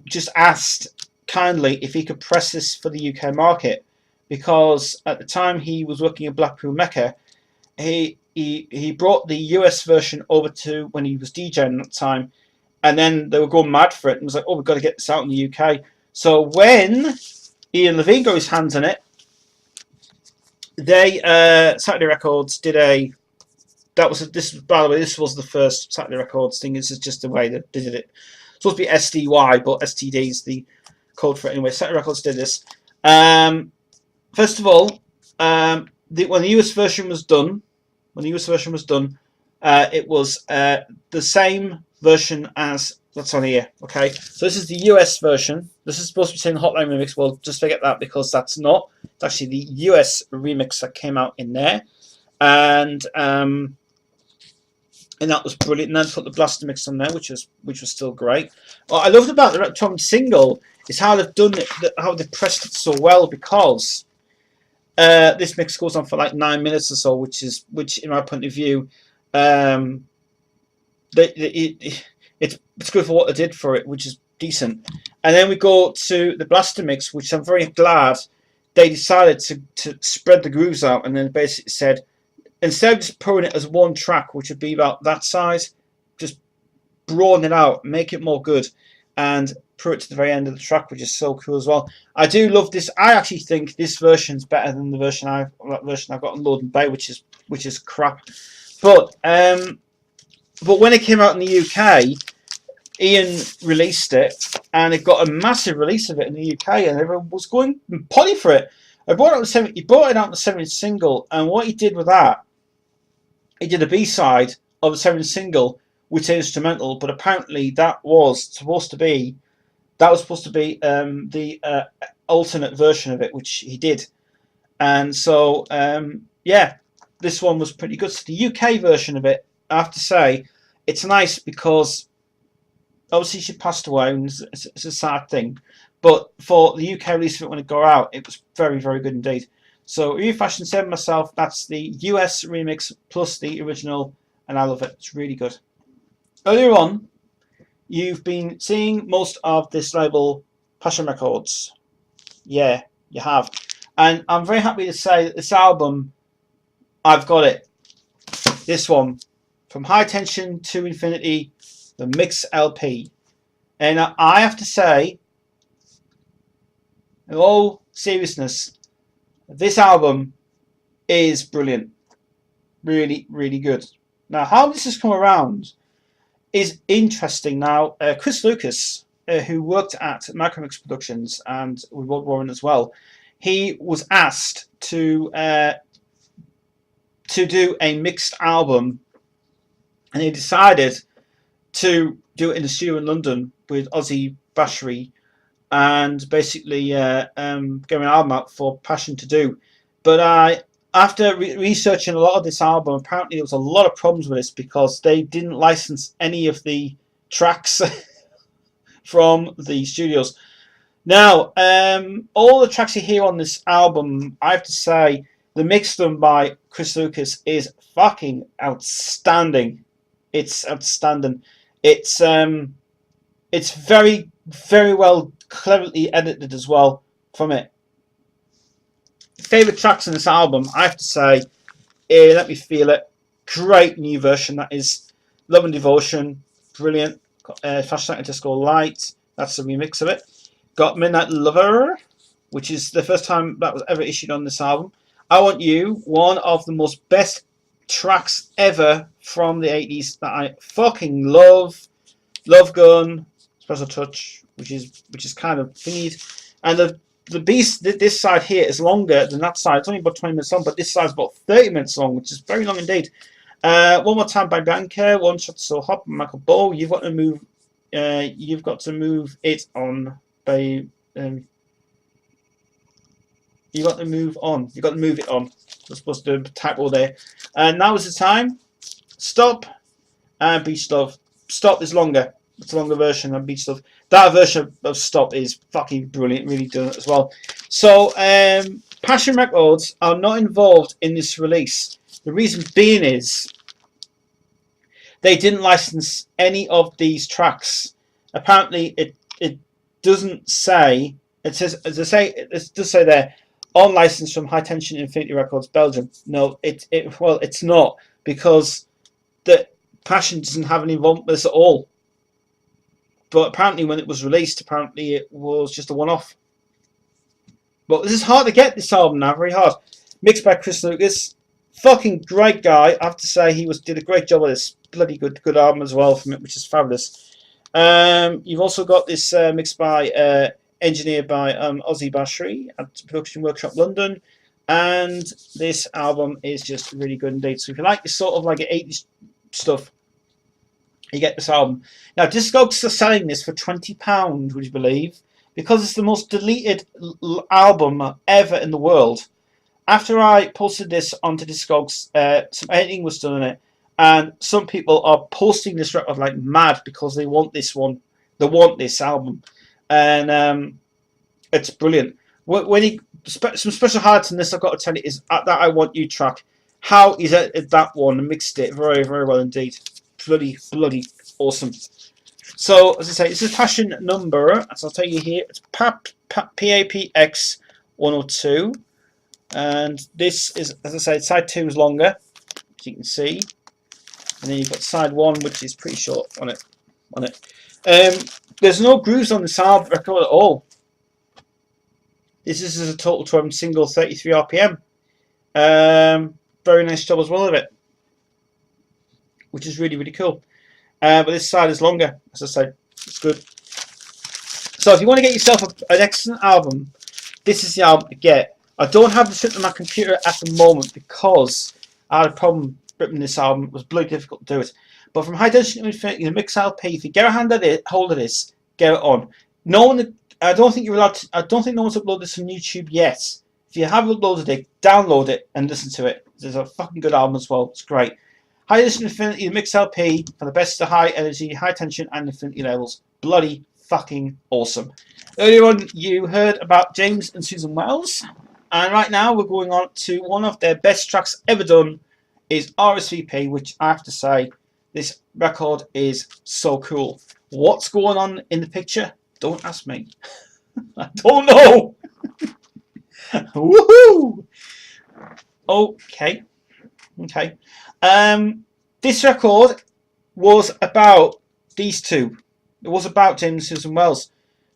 just asked kindly if he could press this for the UK market, because at the time he was working at Blackpool Mecca. He brought the US version over to when he was DJing at the time, and then they were going mad for it and was like, oh, we've got to get this out in the UK. So when Ian Levine got his hands on it, they Saturday Records did a by the way, this was the first Saturday Records thing. This is just the way that they did it. It's supposed to be SDY, but STD is the code for it anyway. Saturday Records did this. First of all, when the US version was done, it was the same version as that's on here. Okay, so this is the US version. This is supposed to be saying Hotline Remix. Well, just forget that, because that's not. It's actually the US remix that came out in there, and that was brilliant. And then put the Blaster mix on there, which was still great. What I loved about the Tom single is how they've done it, how they've pressed it so well, because this mix goes on for like 9 minutes or so, which in my point of view, it's good for what they did for it, which is decent. And then we go to the Blaster mix, which I'm very glad they decided to spread the grooves out, and then basically said, instead of just pouring it as one track, which would be about that size, just broaden it out, make it more good, and put it to the very end of the track, which is so cool as well. I do love this. I actually think this version's better than the version I've got on Loading Bay, which is crap. But when it came out in the UK, Ian released it, and it got a massive release of it in the UK, and everyone was going potty for it. He brought it out on the 7-inch single, and what he did with that, he did a B-side of the 7-inch single with an instrumental, but apparently that was supposed to be the alternate version of it, which he did. And so, yeah, this one was pretty good. So the UK version of it I have to say, it's nice because obviously she passed away, and it's a sad thing. But for the UK release of it when it got out, it was very, very good indeed. So Aiive Fashion 7 myself, that's the US remix plus the original, and I love it. It's really good. Earlier on, you've been seeing most of this label, Passion Records. Yeah, you have. And I'm very happy to say that this album, I've got it. This one, From High Tension to Infinity, the Mix LP. And I have to say, in all seriousness, this album is brilliant. Really, really good. Now, how this has come around is interesting. Now, Chris Lucas, who worked at Micromix Productions and with Rod Warren as well, he was asked to do a mixed album, and he decided to do it in the studio in London with Ozzy Bashery, and basically get an album out for Passion to do. But after researching a lot of this album, apparently there was a lot of problems with this because they didn't license any of the tracks from the studios. Now, all the tracks you hear on this album, I have to say, the mix done by Chris Lucas is fucking outstanding. It's outstanding. It's very, very well, cleverly edited as well from it. Favorite tracks in this album, I have to say, Let Me Feel It, great new version. That is Love and Devotion, brilliant. Flashlight and Disco Light, that's the remix of it. Got Midnight Lover, which is the first time that was ever issued on this album. I Want You, one of the most best tracks ever from the 80s that I fucking love. Love Gun, Special Touch, which is kind of thingy. And the beast, this side here is longer than that side. It's only about 20 minutes long, but this side is about 30 minutes long, which is very long indeed. One More Time by Bianca, One Shot So Hot by Michael Bow. You've got to move it on by you got to move on. You got to move it on. I'm supposed to type all there. And Now Is the Time. Stop and Beach Love. Stop is longer. It's a longer version of Beach Love. That version of Stop is fucking brilliant. Really done it as well. So Passion Records are not involved in this release. The reason being is they didn't license any of these tracks. Apparently, it doesn't say. It says, as I say, it does say there, on license from High Tension Infinity Records, Belgium. No, it's not, because the Passion doesn't have any involvement with this at all. But apparently, when it was released, apparently it was just a one-off. But this is hard to get, this album now, very hard. Mixed by Chris Lucas, fucking great guy. I have to say, he did a great job of this bloody good album as well from it, which is fabulous. You've also got this mixed by engineered by Ozzy Bashery at Production Workshop London, and this album is just really good indeed. So if you like this sort of like 80s stuff, you get this album. Now Discogs are selling this for £20, would you believe? Because it's the most deleted album ever in the world. After I posted this onto Discogs, some editing was done on it, and some people are posting this record like mad because they want this one. They want this album. And it's brilliant. When some special highlights in this, I've got to tell you, is That I Want You track. How he's edited that one and mixed it very, very well indeed. Bloody awesome. So, as I say, this is Passion number, as I'll tell you here, it's PAPX 102. And this is, as I say, side 2 is longer, as you can see. And then you've got side 1, which is pretty short on it. There's no grooves on this album record at all. This is a total 12 single 33 RPM. Very nice job as well of it, which is really, really cool. But this side is longer, as I said. It's good. So if you want to get yourself an excellent album, this is the album to get. I don't have this on my computer at the moment because I had a problem ripping this album. It was bloody difficult to do it. But From High Tension to Infinity, the Mix LP, if you get a hold of this, get it on. I don't think you're allowed to, I don't think no one's uploaded this on YouTube yet. If you have uploaded it, download it and listen to it. It's a fucking good album as well. It's great. High Infinity Mix LP for the best of high energy, high tension, and infinity levels. Bloody fucking awesome. Earlier on, you heard about James and Susan Wells, and right now we're going on to one of their best tracks ever done, is RSVP, which I have to say, this record is so cool. What's going on in the picture? Don't ask me. I don't know. Woohoo! Okay. This record was about these two. It was about James and Susan Wells.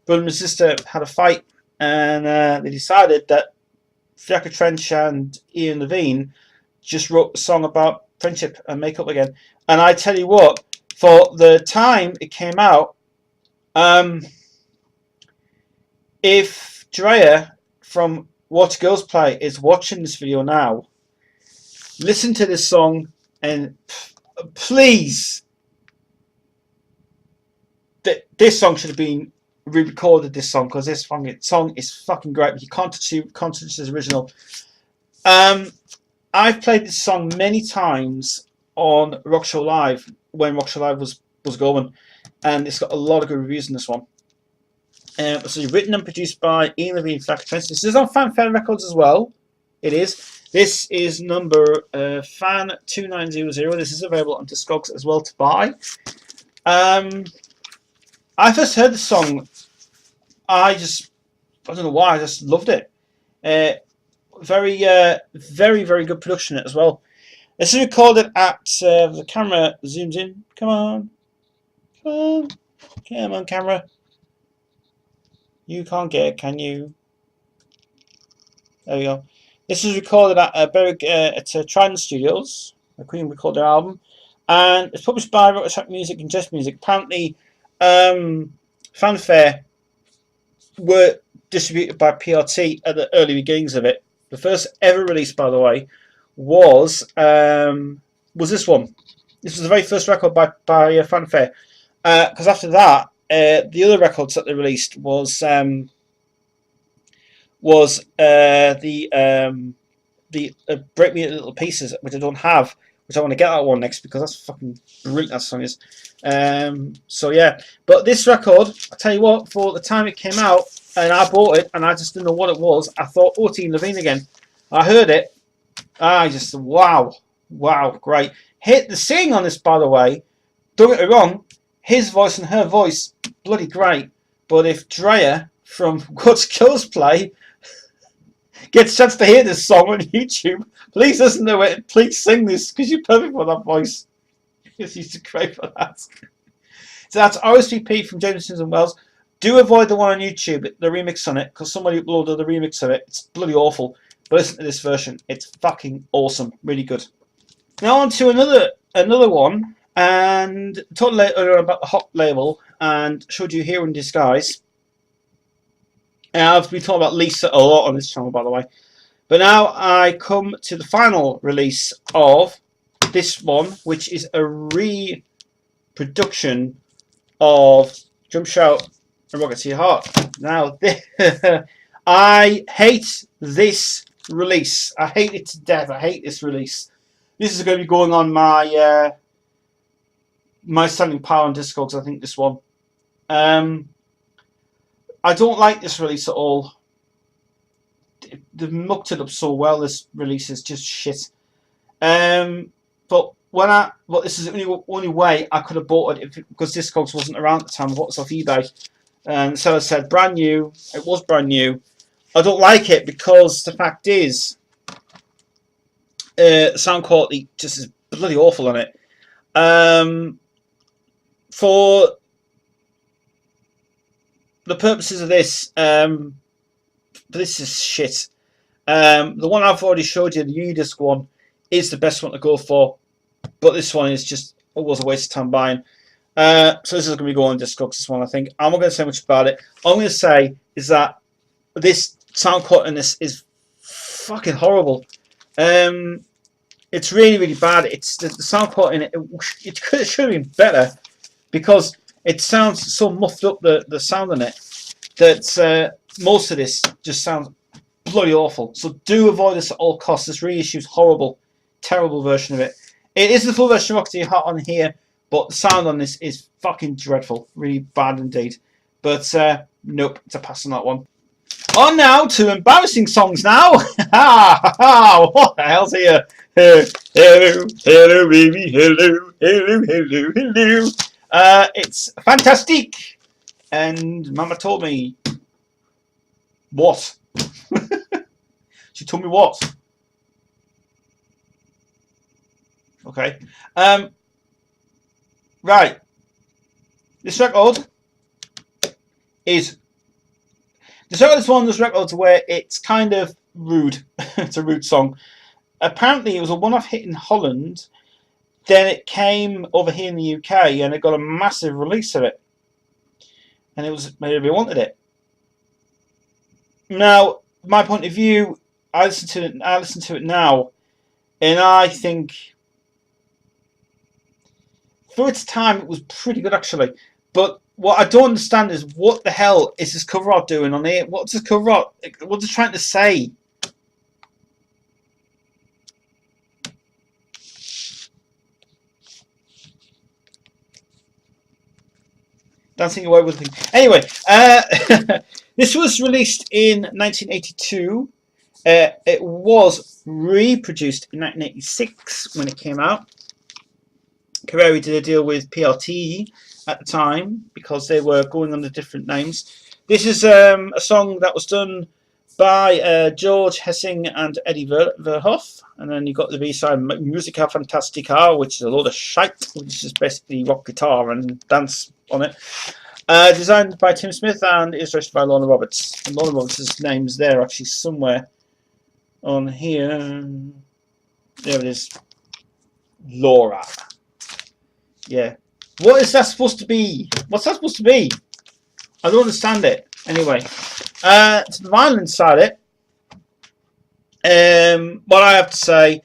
Brother and sister had a fight, and they decided that Fiacre Trench and Ian Levine just wrote a song about friendship and make up again. And I tell you what, for the time it came out, if Drea from Watch Girls Play is watching this video now, listen to this song and please, this song should have been re-recorded. This song, because this song is fucking great. But you can't touch this original. I've played this song many times on Rock Show Live when Rock Show Live was going, and it's got a lot of good reviews in this one. So it's written and produced by Ian Levine and Fiacre Trench. This is on Fanfare Records as well. It is. This is number Fan 2900. This is available on Discogs as well to buy. I first heard the song. I don't know why. I just loved it. Very good production as well. This is recorded at the camera zooms in. Come on, camera. You can't get it, can you? There we go. This is recorded at Trident Studios. The Queen recorded their album, and it's published by Rock Track Music and Just Music. Apparently, Fanfare were distributed by PRT at the early beginnings of it. The first ever release, by the way, was this one. This was the very first record by Fanfare. Because after that, the other records that they released was the Break Me Into Little Pieces, which I don't have, which I want to get that one next because that's fucking brilliant. That song is. So yeah, but this record, I tell you what, for the time it came out, and I bought it, and I just didn't know what it was. I thought, oh, Ian Levine again. I heard it. I just wow, great. Hit the singing on this, by the way. Don't get me wrong. His voice and her voice, bloody great. But if Drea from Watch Girls Play gets a chance to hear this song on YouTube, please listen to it. Please sing this, because you're perfect for that voice. She's great for that. So that's RSVP from James and Susan Wells. Do avoid the one on YouTube, the remix on it, because somebody uploaded the remix of it. It's bloody awful. But listen to this version. It's fucking awesome. Really good. Now on to another one. And talked later about the Hot label and showed you Here in Disguise. And I've been talking about Lisa a lot on this channel, by the way. But now I come to the final release of this one, which is a reproduction of Jump Shout and Rocket to Your Heart. Now, I hate this release. I hate it to death. I hate this release. This is going to be going on my my standing pile on Discogs, I think, this one. I don't like this release at all. They've mucked it up so well. This release is just shit. But this is the only way I could have bought it because Discogs wasn't around at the time. I bought this off eBay. And so I said, brand new. It was brand new. I don't like it because the fact is, sound quality just is bloody awful on it. For the purposes of this, this is shit. The one I've already showed you, the Unidisc one, is the best one to go for. But this one is just, it was a waste of time buying. So this is going to be going on Discogs, this one, I think. I'm not going to say much about it. All I'm going to say is that this sound quality in this is fucking horrible. It's really, really bad. It's the sound quality in it. It should have been better because it sounds so muffled up, the sound in it, that most of this just sounds bloody awful. So do avoid this at all costs. This reissue's horrible, terrible version of it. It is the full version of Rocketeer Hot on here, but the sound on this is fucking dreadful. Really bad indeed. But nope, it's a pass on that one. On now to embarrassing songs now. What the hell's here? Hello, hello, baby, hello, hello, hello, hello. It's fantastic. And Mama told me what? She told me what? Okay. Right. This record is one of those records where it's kind of rude. It's a rude song. Apparently, it was a one-off hit in Holland. Then it came over here in the UK, and it got a massive release of it. And it was maybe everybody wanted it. Now, my point of view, I listen to it now, and I think for its time it was pretty good actually. But what I don't understand is what the hell is this cover art doing on here? What's this cover art? What's it trying to say? Dancing away with the thing. Anyway, this was released in 1982. It was reproduced in 1986 when it came out. Carreri did a deal with PLT at the time because they were going under different names. This is a song that was done by George Hessing and Eddie Verhoff, and then you got the B-side Musica Fantastica, which is a load of shite, which is basically rock guitar and dance on it. Designed by Tim Smith and illustrated by Lorna Roberts. And Lorna Roberts' name's there actually somewhere on here. There it is. Laura. Yeah. What is that supposed to be? What's that supposed to be? I don't understand it. Anyway. To the violin side of it, what I have to say,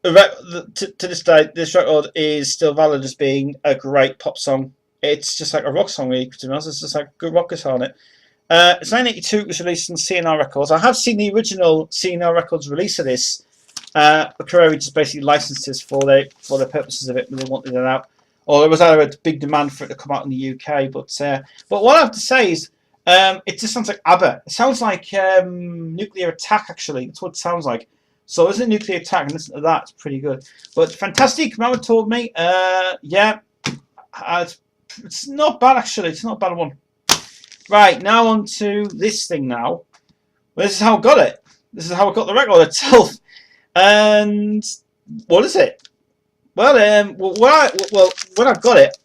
to this day, this record is still valid as being a great pop song. It's just like a rock song, really, to be honest. It's just like a good rock guitar on it. It's 1982. It was released on CNR Records. I have seen the original CNR Records release of this. Carreri just basically licensed this for the purposes of it, when they wanted it out. Or there was either a big demand for it to come out in the UK. But what I have to say is, it just sounds like ABBA. It sounds like Nuclear Attack, actually. That's what it sounds like. So isn't it Nuclear Attack? And listen to that. It's pretty good. But fantastic. Mama told me. Yeah. It's not bad, actually. It's not a bad one. Right, now on to this thing now. Well, this is how I got it. This is how I got the record itself. And what is it? Well, when I got it,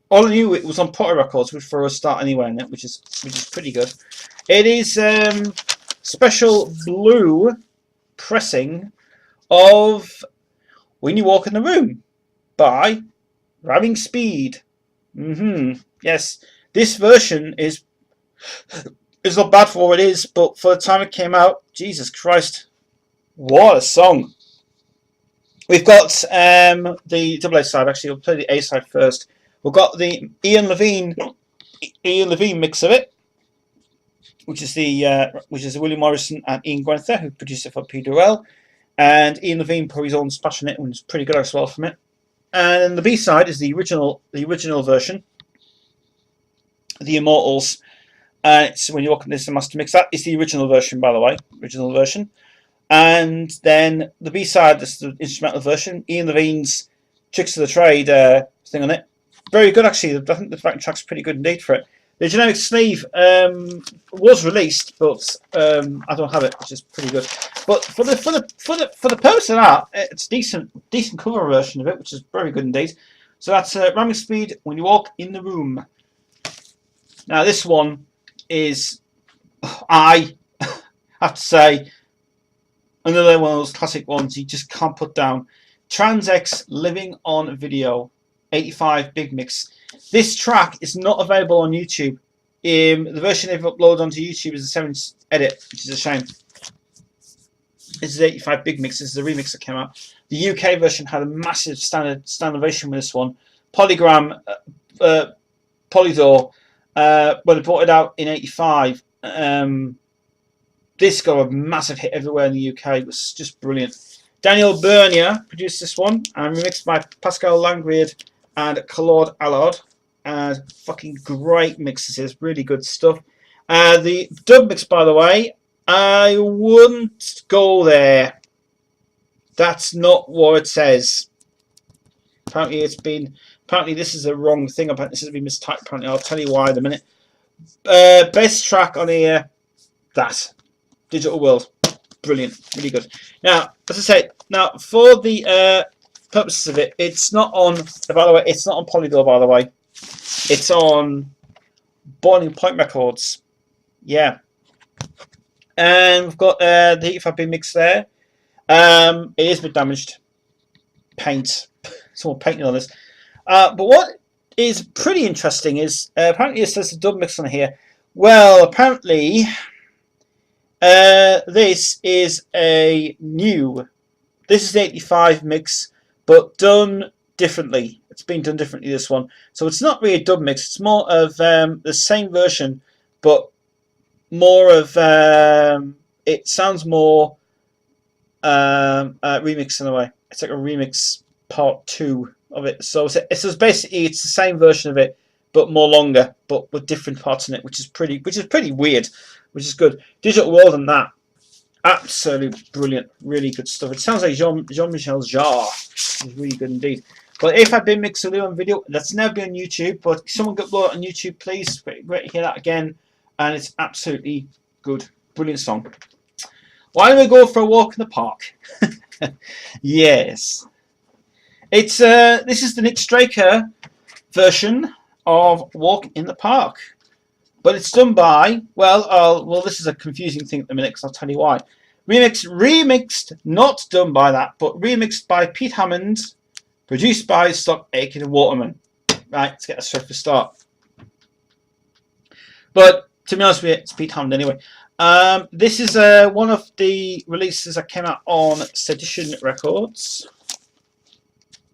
all I knew it was on Potter Records, which for a start anyway, which is pretty good. It is special blue pressing of When You Walk in the Room by Ramming Speed. Yes, this version is not bad for what it is, but for the time it came out, Jesus Christ, what a song! We've got the double A side. Actually, we'll play the A side first. We've got the Ian Levine mix of it, which is William Morrison and Ian Gwenether, who produced it for P2L, and Ian Levine put his own splash in it, which is pretty good as well from it. And the B side is the original version, the Immortals. It's When You Walk in This Master Mix. That is the original version, by the way, original version. And then the B side is the instrumental version, Ian Levine's Tricks of the Trade thing on it. Very good, actually. I think the backing track's pretty good indeed for it. The generic sleeve was released, but I don't have it, which is pretty good. But for the purpose of that, it's decent cover version of it, which is very good indeed. So that's Ramming Speed, When You Walk in the Room. Now this one is, I have to say, another one of those classic ones you just can't put down. Trans-X Living on Video 85 Big Mix. This track is not available on YouTube. The version they've uploaded onto YouTube is a 7-inch edit, which is a shame. This is 85 Big Mix. This is the remix that came out. The UK version had a massive standard ovation with this one. Polygram, Polydor, when they brought it out in 85, this got a massive hit everywhere in the UK. It was just brilliant. Daniel Bernier produced this one and remixed by Pascal Langried and Claude Allard. And fucking great mixes, is really good stuff. The dub mix, by the way, I wouldn't go there. That's not what it says. Apparently this is a wrong thing. Apparently this has been mistyped. Apparently I'll tell you why in a minute. Best track on here, that Digital World, brilliant, really good. Now, as I say, now for the purposes of it, it's not on. By the way, it's not on Polydor. By the way, it's on Boiling Point Records. Yeah, and we've got the aiive mix there. It is a bit damaged. Paint, someone painted on this. But what is pretty interesting is apparently it says the dub mix on here. Well, apparently this is a new. This is the 85 mix, but done differently. It's been done differently, this one. So it's not really a dub mix. It's more of the same version, but more of it sounds more remix in a way. It's like a remix part 2 of it. So it's basically it's the same version of it, but more longer, but with different parts in it, which is pretty weird, which is good. Digital World and that, absolutely brilliant, really good stuff. It sounds like Jean-Michel Jarre. It's really good indeed. But if I've been mixing on video, that's never been on YouTube, but someone get upload it on YouTube, please. Great to hear that again, and it's absolutely good, brilliant song. Why don't we go for a walk in the park? Yes, it's this is the Nick Straker version of Walk in the Park, but it's done by well, this is a confusing thing at the minute because I'll tell you why. Remixed, not done by that, but remixed by Pete Hammond, produced by Stock Aitken and Waterman. Right, let's get a straight for start. But to be honest with you, it's Pete Hammond anyway. This is one of the releases that came out on Sedition Records.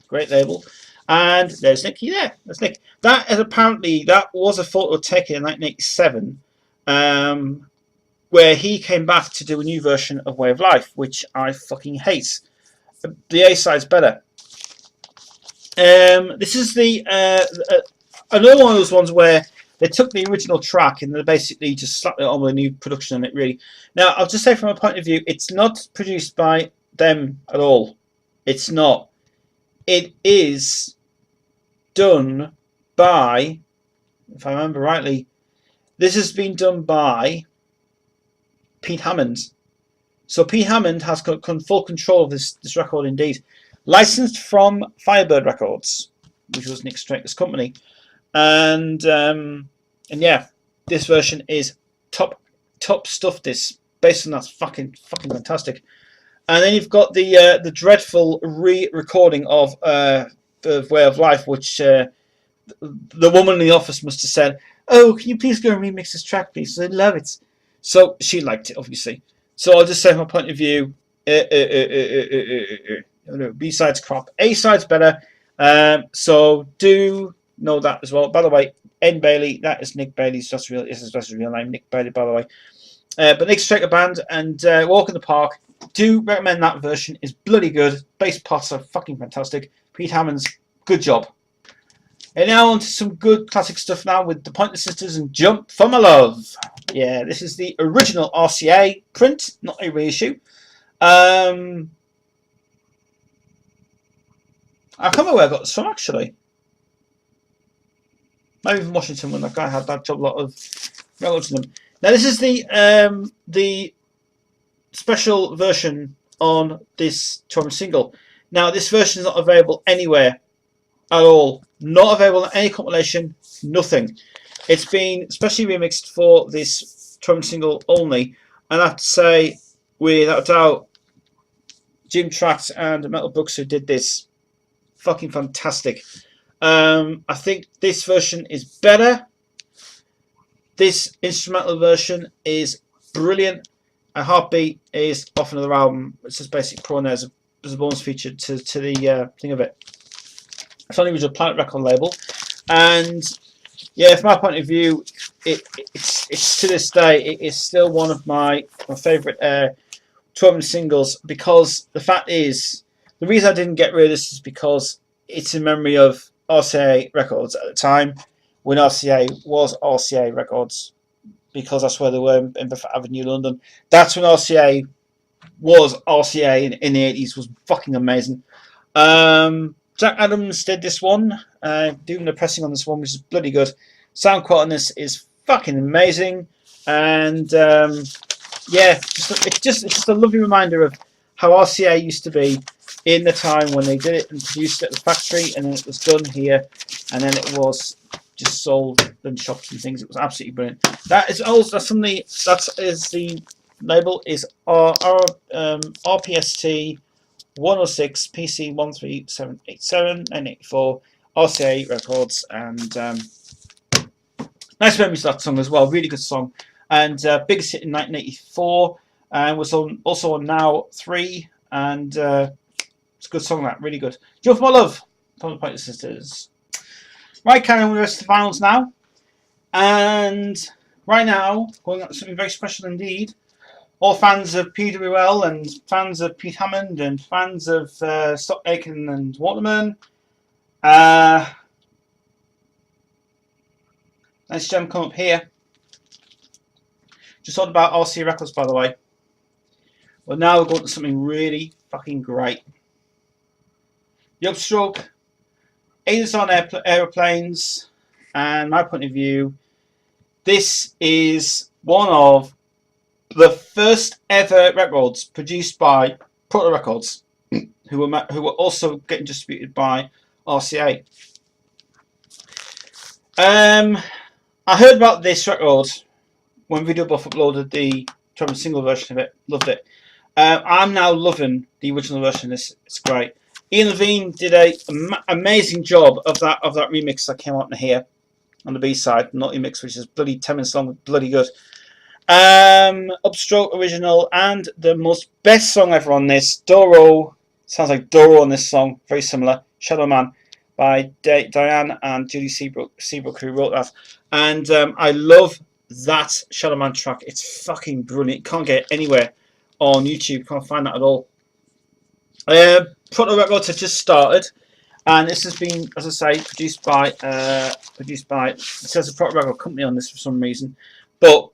Great label. And there's Nicky there. That's Nick. That was a photo taken in 1987, where he came back to do a new version of Way of Life, which I fucking hate. The A side's better. This is another one of those ones where they took the original track and they basically just slapped it on with a new production on it, really. Now, I'll just say from a point of view, it's not produced by them at all. It's not. It is done by, if I remember rightly, this has been done by Pete Hammond. So Pete Hammond has got full control of this record indeed. Licensed from Firebird Records, which was Nick Straker's company. And yeah, this version is top stuff. This based on that's fucking fantastic. And then you've got the dreadful re-recording of Way of Life, which the woman in the office must have said, "Oh, can you please go and remix this track, please? I love it." So she liked it, obviously. So I'll just say from my point of view, B-side's crap, A-side's better. So do know that as well. By the way, N Bailey, that is Nick Bailey's just real. This is just his real name, Nick Bailey, by the way. But Nick Straker Band and Walk in the Park. Do recommend that version. Is bloody good. Bass parts are fucking fantastic. Pete Hammond's good job. And now on to some good classic stuff now with the Pointer Sisters and Jump for My Love. Yeah, this is the original RCA print, not a reissue. I can't remember where I got this from actually. Maybe from Washington when that guy had that job lot of records in them. Now this is the special version on this tour single. Now this version is not available anywhere at all. Not available on any compilation, nothing. It's been specially remixed for this tour single only. And I have to say, without doubt, Jim Trax and Metal Brooks who did this, fucking fantastic. I think this version is better. This instrumental version is brilliant. A Heartbeat is off another album. It's just basic prawn as a bonus feature to the thing of it. It's on the original Planet record label, and yeah, from my point of view, it's to this day it is still one of my favourite 12-inch singles, because the fact is, the reason I didn't get rid of this is because it's in memory of RCA Records at the time, when RCA was RCA Records, because that's where they were in Bedford Avenue, London. That's when RCA was RCA in the 80s, was fucking amazing. Jack Adams did this one, doing the pressing on this one, which is bloody good. Sound quality on this is fucking amazing, and yeah, it's just a lovely reminder of how RCA used to be in the time when they did it and produced it at the factory, and then it was done here, and then it was just sold in shops and things. It was absolutely brilliant. That is also that is the label is RPST 106 PC 13787 and 84 RCA Records, and nice memories of that song as well. Really good song, and biggest hit in 1984, and was also on Now 3, and it's a good song. That really good. Jump for My Love from the Pointer Sisters. Right, carrying on with the rest of the vinyls now, and right now going on to something very special indeed. All fans of PWL and fans of Pete Hammond and fans of Stock Aitken and Waterman. Nice gem come up here. Just thought about RCA Records, by the way. Well, now we're going to something really fucking great. The upstroke, aids on aeroplanes, and my point of view, this is one of the first ever records produced by Proto Records, who were also getting distributed by RCA. I heard about this record when Video Buff uploaded the single version of it. Loved it. I'm now loving the original version of this. It's great. Ian Levine did an amazing job of that remix that came out in here on the B side, Naughty Mix, which is bloody 10 minutes long, bloody good. Upstroke original, and the most best song ever on this, Doro. Sounds like Doro on this song, very similar. Shadow Man by Diane and Judy Seabrook, who wrote that. And I love that Shadow Man track. It's fucking brilliant. Can't get it anywhere on YouTube. Can't find that at all. Proto Records has just started, and this has been, as I say, produced by it says a Proto Record company on this for some reason, but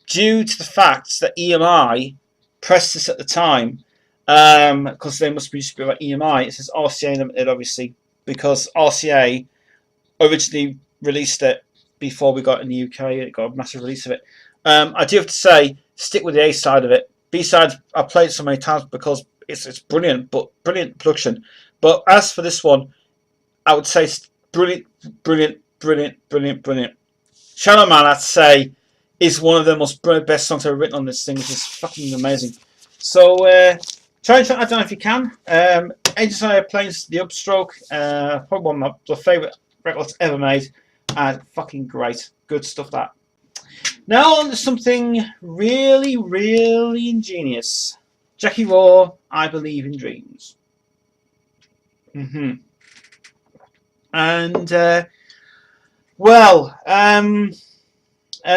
due to the fact that EMI pressed this at the time, because they must be distributed by EMI, it says RCA Limited, obviously, because RCA originally released it before we got it in the UK. It got a massive release of it. I do have to say, stick with the A side of it. B side, I've played it so many times because it's brilliant, but brilliant production. But as for this one, I would say brilliant. Shadow Man, I'd say, is one of the most best songs ever written on this thing, which is fucking amazing. So try and track that down if you can. Angels on Airplanes, the upstroke, probably one of my favourite records ever made, and fucking great, good stuff that. Now on to something really, really ingenious. Jackie Raw, I Believe in Dreams. And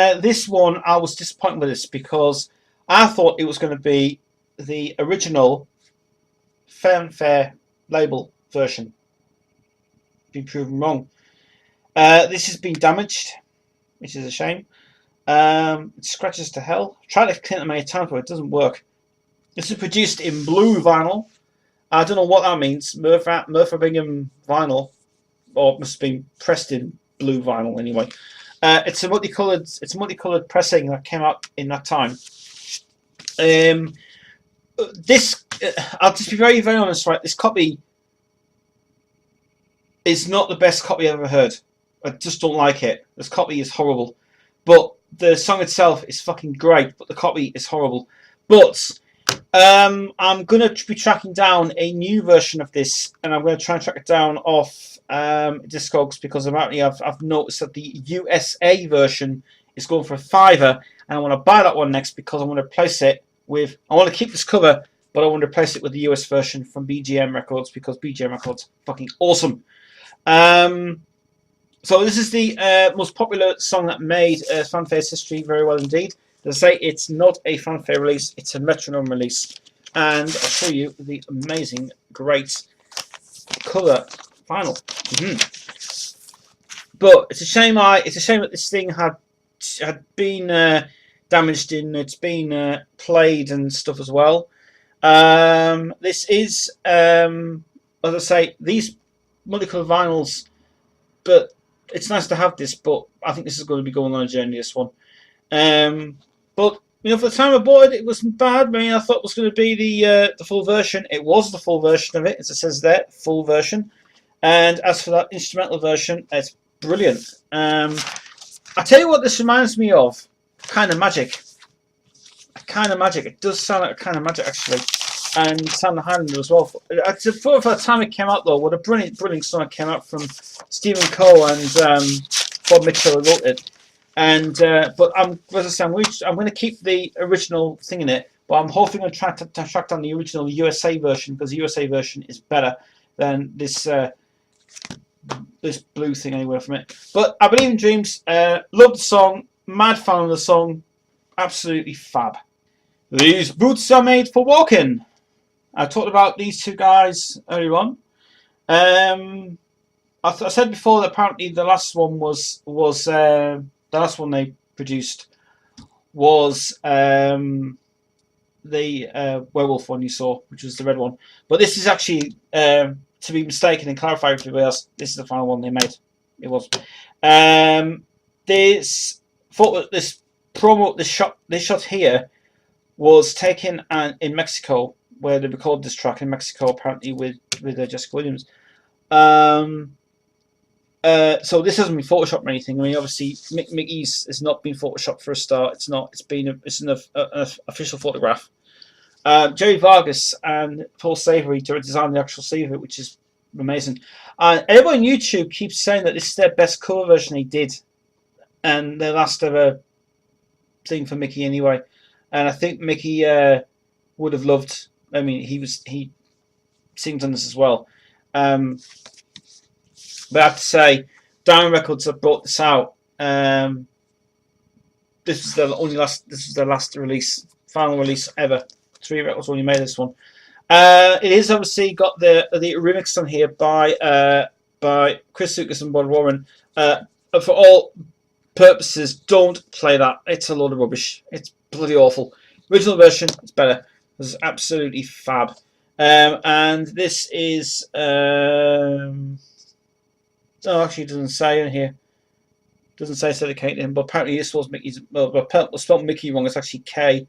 this one, I was disappointed with this because I thought it was going to be the original Fanfare label version. Been proven wrong. This has been damaged, which is a shame. It scratches to hell. I've tried to clean it many times, but it doesn't work. This is produced in blue vinyl. I don't know what that means. Murphy Bingham vinyl, or it must have been pressed in blue vinyl anyway. It's a multicolored pressing that came out in that time. This, I'll just be very, very honest, right? This copy is not the best copy I've ever heard. I just don't like it. This copy is horrible. But the song itself is fucking great, but the copy is horrible. But I'm going to be tracking down a new version of this, and I'm going to try and track it down off Discogs, because apparently I've noticed that the USA version is going for $5, and I want to buy that one next because I want to replace it with, I want to keep this cover, but I want to replace it with the US version from BGM Records, because BGM Records fucking awesome. So this is the most popular song that made Fanfare's history very well indeed. As I say, it's not a Fanfare release, it's a Metronome release. and I'll show you the amazing, great colour vinyl. But it's a shame that this thing had been damaged in. It's been played and stuff as well. This is, as I say, these multicolour vinyls. But it's nice to have this. But I think this is going to be going on a journey. This one. But you know, for the time I bought it, it wasn't bad. I mean, I thought it was going to be the full version. It was the full version of it, as it says there, full version. And as for that instrumental version, it's brilliant. I tell you what, this reminds me of Kind of Magic. Kind of Magic. It does sound like a Kind of Magic actually, and Sound of Highlander as well. For the time it came out though, what a brilliant song it came out from Stephen Cole and Bob Mitchell who wrote it. And but as I say, I'm going to keep the original thing in it, but I'm hoping to track down the original USA version, because the USA version is better than this this blue thing anywhere from it. But I Believe in Dreams, love the song, mad fan of the song, absolutely fab. These boots are made for walking. I talked about these two guys earlier on. I said before that apparently the last one was the last one they produced was the werewolf one you saw, which was the red one. But this is actually, to be mistaken and clarify for everybody else, this is the final one they made. It was. This promo, this shot here was taken in Mexico, where they recorded this track in Mexico, apparently with Jessica Williams. So this hasn't been photoshopped or anything. I mean, obviously, Mickey's has not been photoshopped for a start. It's not. It's an official photograph. Jerry Vargas and Paul Savory designed the actual sleeve of it, which is amazing. And everyone on YouTube keeps saying that this is their best cover version they did, and their last ever thing for Mickey anyway. And I think Mickey would have loved. I mean, he sings on this as well. But I have to say, Diamond Records have brought this out. This was their last release, final release ever. 3 Records only made this one. It is obviously got the remix on here by Chris Lucas and Bob Warren. For all purposes, don't play that. It's a load of rubbish. It's bloody awful. Original version is better. It's absolutely fab. And this is actually it doesn't say in here. It doesn't say dedicated to him, but apparently this was Mickey's. Well, it's spelled Mickey wrong. It's actually K.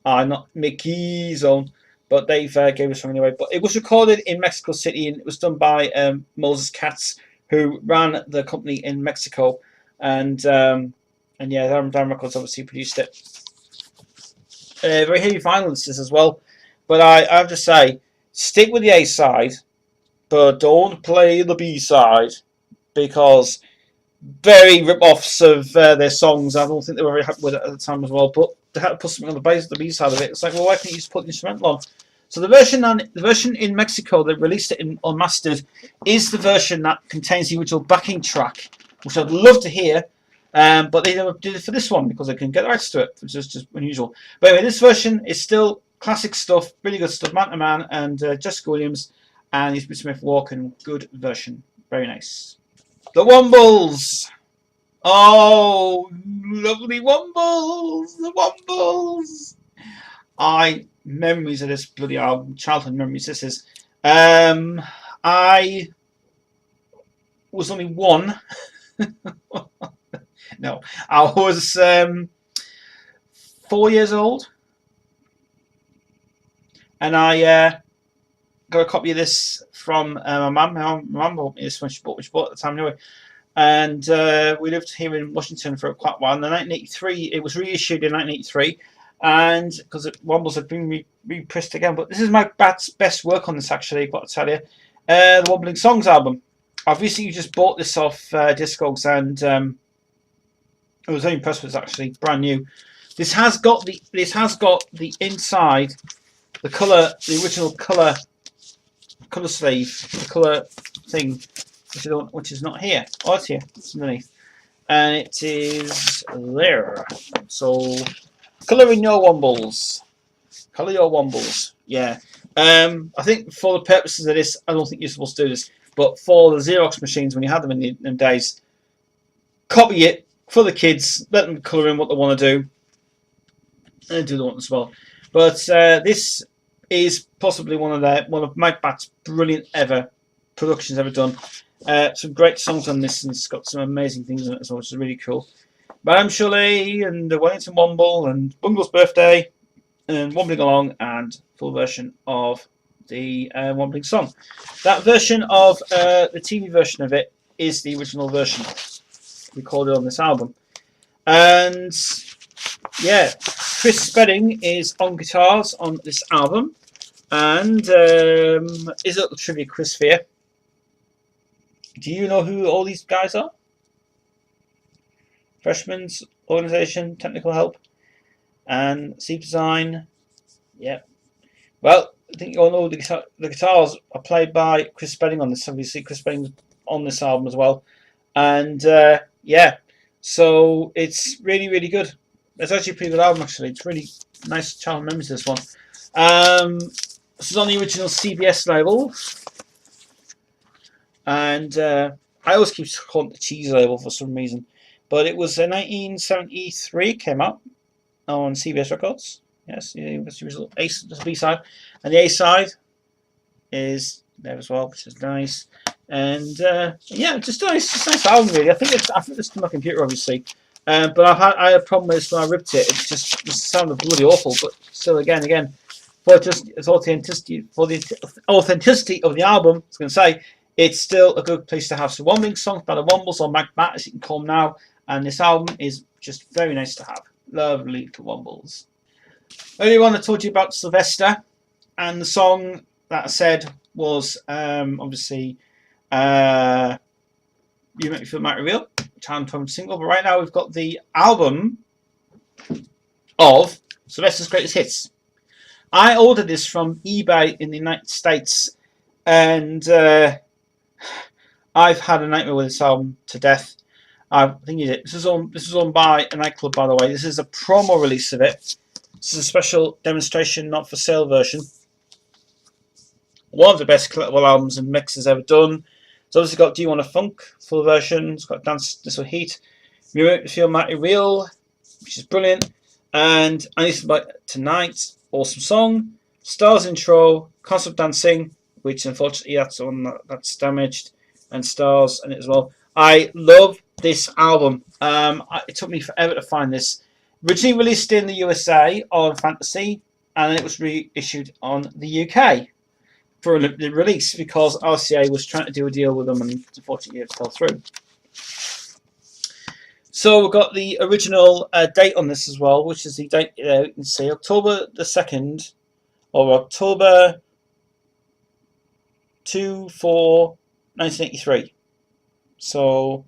Not Mickey's own. But they've gave us one anyway. But it was recorded in Mexico City, and it was done by Moses Katz, who ran the company in Mexico. And yeah, Diamond Records obviously produced it. Very heavy vinyl this is as well. But I have to say, stick with the A side, but don't play the B side, because very rip-offs of their songs. I don't think they were very happy with it at the time as well. But they had to put something on the B side of it. It's like, well, why can't you just put the instrumental on? So the version in Mexico that released it in unmastered is the version that contains the original backing track, which I'd love to hear. But they never did it for this one because they couldn't get the rights to it, which is just unusual. But anyway, this version is still classic stuff, really good stuff. Man to Man and Jessica Williams and Eastwood Smith Walken, good version, very nice. The Wombles. Oh, lovely Wombles, the Wombles. Memories of this bloody album, childhood memories. This is. I was only 1. No, I was 4 years old, and I got a copy of this from my mum. My mum bought me this when she bought at the time anyway. And we lived here in Washington for quite a while. In 1983, it was reissued in 1983, and because Wombles had been repressed again. But this is my best work on this, actually, I've got to tell you. The Wobbling Songs album. I've recently just bought this off Discogs, and I was very impressed with it. Actually, brand new. This has got the inside, the color, the original color sleeve, the color thing, which is not here. Oh, it's here. It's underneath, and it is there. So, coloring your Wombles. Colour your Wombles. Yeah. I think for the purposes of this, I don't think you're supposed to do this. But for the Xerox machines, when you had them in the days, copy it for the kids. Let them colour in what they want to do, and do the one as well. But this is possibly one of Mike Batt's brilliant ever productions ever done. Some great songs on this, and it's got some amazing things in it as well, which is really cool. Madame Cholet and the Wellington Womble and Bungle's Birthday and Wombling Along and full version of the Wombling song. That version of the TV version of it is the original version recorded on this album. And yeah, Chris Spedding is on guitars on this album. And is a little trivia quiz for you. Do you know who all these guys are? Freshman's Organisation, Technical Help, and Seed Design. Yeah. Well, I think you all know the guitars are played by Chris Spedding on this. Obviously, Chris Spedding's on this album as well. And yeah, so it's really, really good. It's actually a pretty good album, actually. It's really nice child memories, this one. This is on the original CBS label. And I always keep calling it the cheese label for some reason. But it was 1973, came out on CBS Records. Yes, it was the original B-side. And the A-side is there as well, which is nice. And yeah, just nice. It's a nice album, really. I think it's to my computer, obviously. But I had a problem with this when I ripped it. It just sounded bloody awful. But still, again, for the authenticity of the album, I was going to say, it's still a good place to have some Wombling songs by the Wombles, or Mike Batt, as you can call them now. And this album is just very nice to have. Lovely little Wombles. Earlier on, I told you about Sylvester, and the song that I said was obviously You Make Me Feel Mighty Real, time single. But right now, we've got the album of Sylvester's Greatest Hits. I ordered this from eBay in the United States, and I've had a nightmare with this album to death. I think you did. This is on by a nightclub, by the way. This is a promo release of it. This is a special demonstration, not for sale version. One of the best collectible albums and mixes ever done. It's obviously got Do You Want a Funk, full version. It's got Dance This Will Heat. You Make Me Feel Mighty Real, which is brilliant. And I Need Somebody Tonight, awesome song. Stars Intro, Concept Dancing, which unfortunately that's one that's damaged, and Stars in it as well. I love this album. It took me forever to find this. Originally released in the USA on Fantasy, and then it was reissued on the UK for a limited release because RCA was trying to do a deal with them, and unfortunately it fell through. So we've got the original date on this as well, which is the date, you can see October the 2nd, or October 2/4/1983. So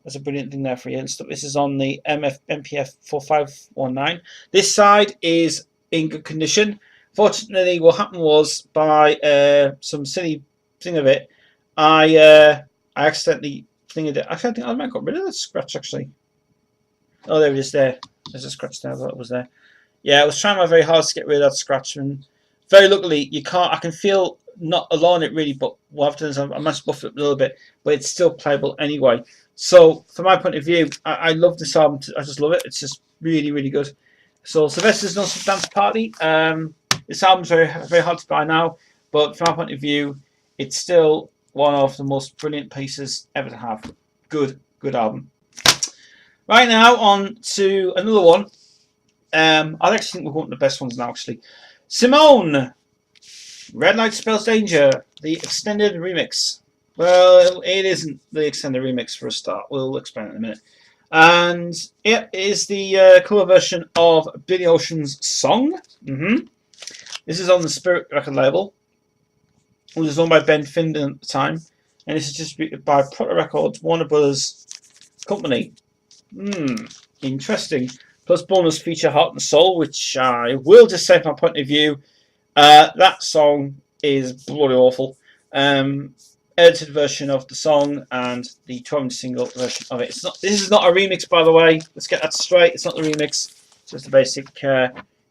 that's a brilliant thing there for you. And stuff. This is on the MPF 4519. This side is in good condition. Fortunately, what happened was by some silly thing of it, I accidentally thingied it. Actually, I think I might have got rid of that scratch actually. Oh, there it is. There. There's a scratch there. I thought it was there. Yeah, I was trying my very hardest to get rid of that scratch, and very luckily you can't. I can feel not alone it really, but what I've done is I managed to buff it a little bit, but it's still playable anyway. So from my point of view, I love this album. I just love it. It's just really, really good. So Sylvester's No Such Dance Party. This album's very, very hard to buy now, but from my point of view, it's still one of the most brilliant pieces ever to have. Good album. Right now on to another one. I actually think we're going to the best ones now actually. Simone, Red Light Spells Danger, the extended remix. Well, it isn't the extended remix for a start. We'll explain it in a minute. And it is the cover version of Billy Ocean's song. This is on the Spirit record label. It was owned by Ben Finden at the time. And this is distributed by Proto Records, Warner Brothers Company. Interesting. Plus bonus feature Heart and Soul, which I will just say from my point of view, that song is bloody awful. Edited version of the song and the 12-inch single version of it. This is not a remix, by the way. Let's get that straight. It's not the remix. It's just a basic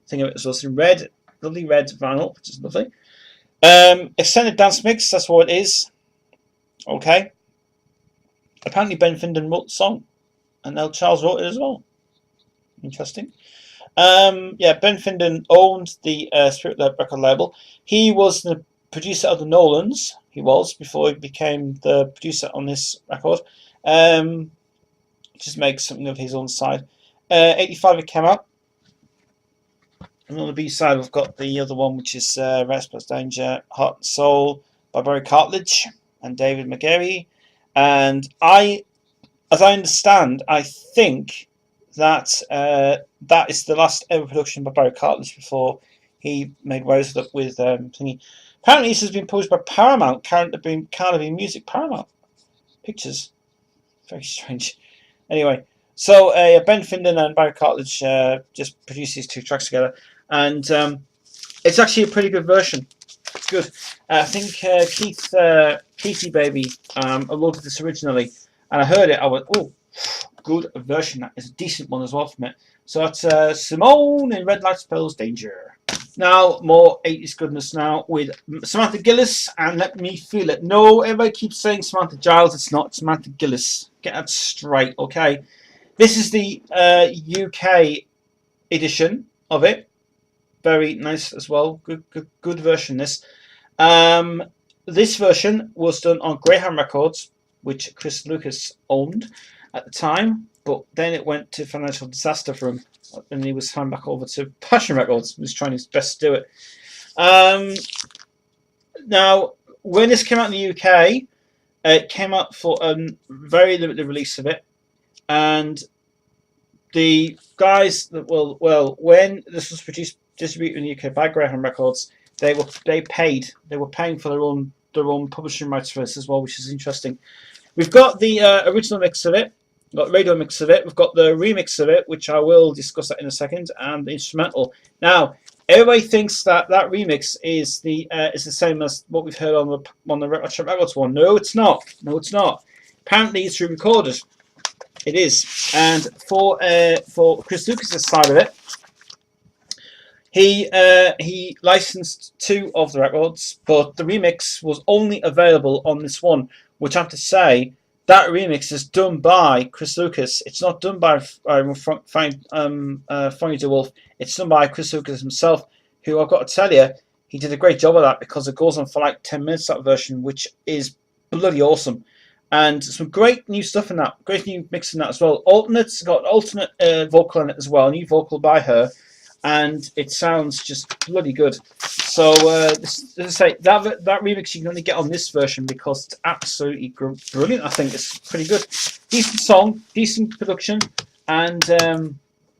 thing of it as well. It's in red, lovely red vinyl, which is lovely. Extended dance mix, that's what it is. Okay. Apparently Ben Findon wrote the song, and L. Charles wrote it as well. Interesting. Yeah, Ben Findon owned the Spirit Lab record label. He was the producer of the Nolans. He was before he became the producer on this record. Just makes something of his own side. 85 it came out. And on the B side, we've got the other one, which is Rest Plus Danger, Heart and Soul by Barry Cartledge and David McGarry. And as I understand, I think that that is the last ever production by Barry Cartledge before he made waves with thingy. Apparently, this has been published by Paramount, Carnaby Music Paramount Pictures. Very strange. Anyway, so Ben Findon and Barry Cartledge just produced these two tracks together, and it's actually a pretty good version. It's good. I think Keithy Baby uploaded this originally, and I heard it. I went, oh, good version. That is a decent one as well from it. So that's Simone in Red Light Spells Danger. Now, more 80s goodness now with Samantha Gillis and Let Me Feel It. No, everybody keeps saying Samantha Giles. It's not Samantha Gillis. Get that straight, okay? This is the UK edition of it. Very nice as well. Good version, this. This version was done on Greyhound Records, which Chris Lucas owned at the time, but then it went to financial disaster for him, and he was signed back over to Passion Records. He was trying his best to do it. Now, when this came out in the UK, it came out for a very limited release of it, and the guys that when this was distributed in the UK by Greyhound Records, they were paying for their own publishing rights for this as well, which is interesting. We've got the original mix of it, we've got the radio mix of it, we've got the remix of it, which I will discuss that in a second, and the instrumental. Now, everybody thinks that remix is the same as what we've heard on the Records one. No, it's not. No, it's not. Apparently, it's re-recorded. It is, and for Chris Lucas's side of it, he licensed 2 of the records, but the remix was only available on this one, which I have to say, that remix is done by Chris Lucas. It's not done by Frankie DeWolf. It's done by Chris Lucas himself, who I've got to tell you, he did a great job of that because it goes on for like 10 minutes, that version, which is bloody awesome. And some great new stuff in that, great new mix in that as well. It's got alternate vocal in it as well, new vocal by her, and it sounds just bloody good. So, as I say, that remix you can only get on this version because it's absolutely brilliant. I think it's pretty good. Decent song, decent production, and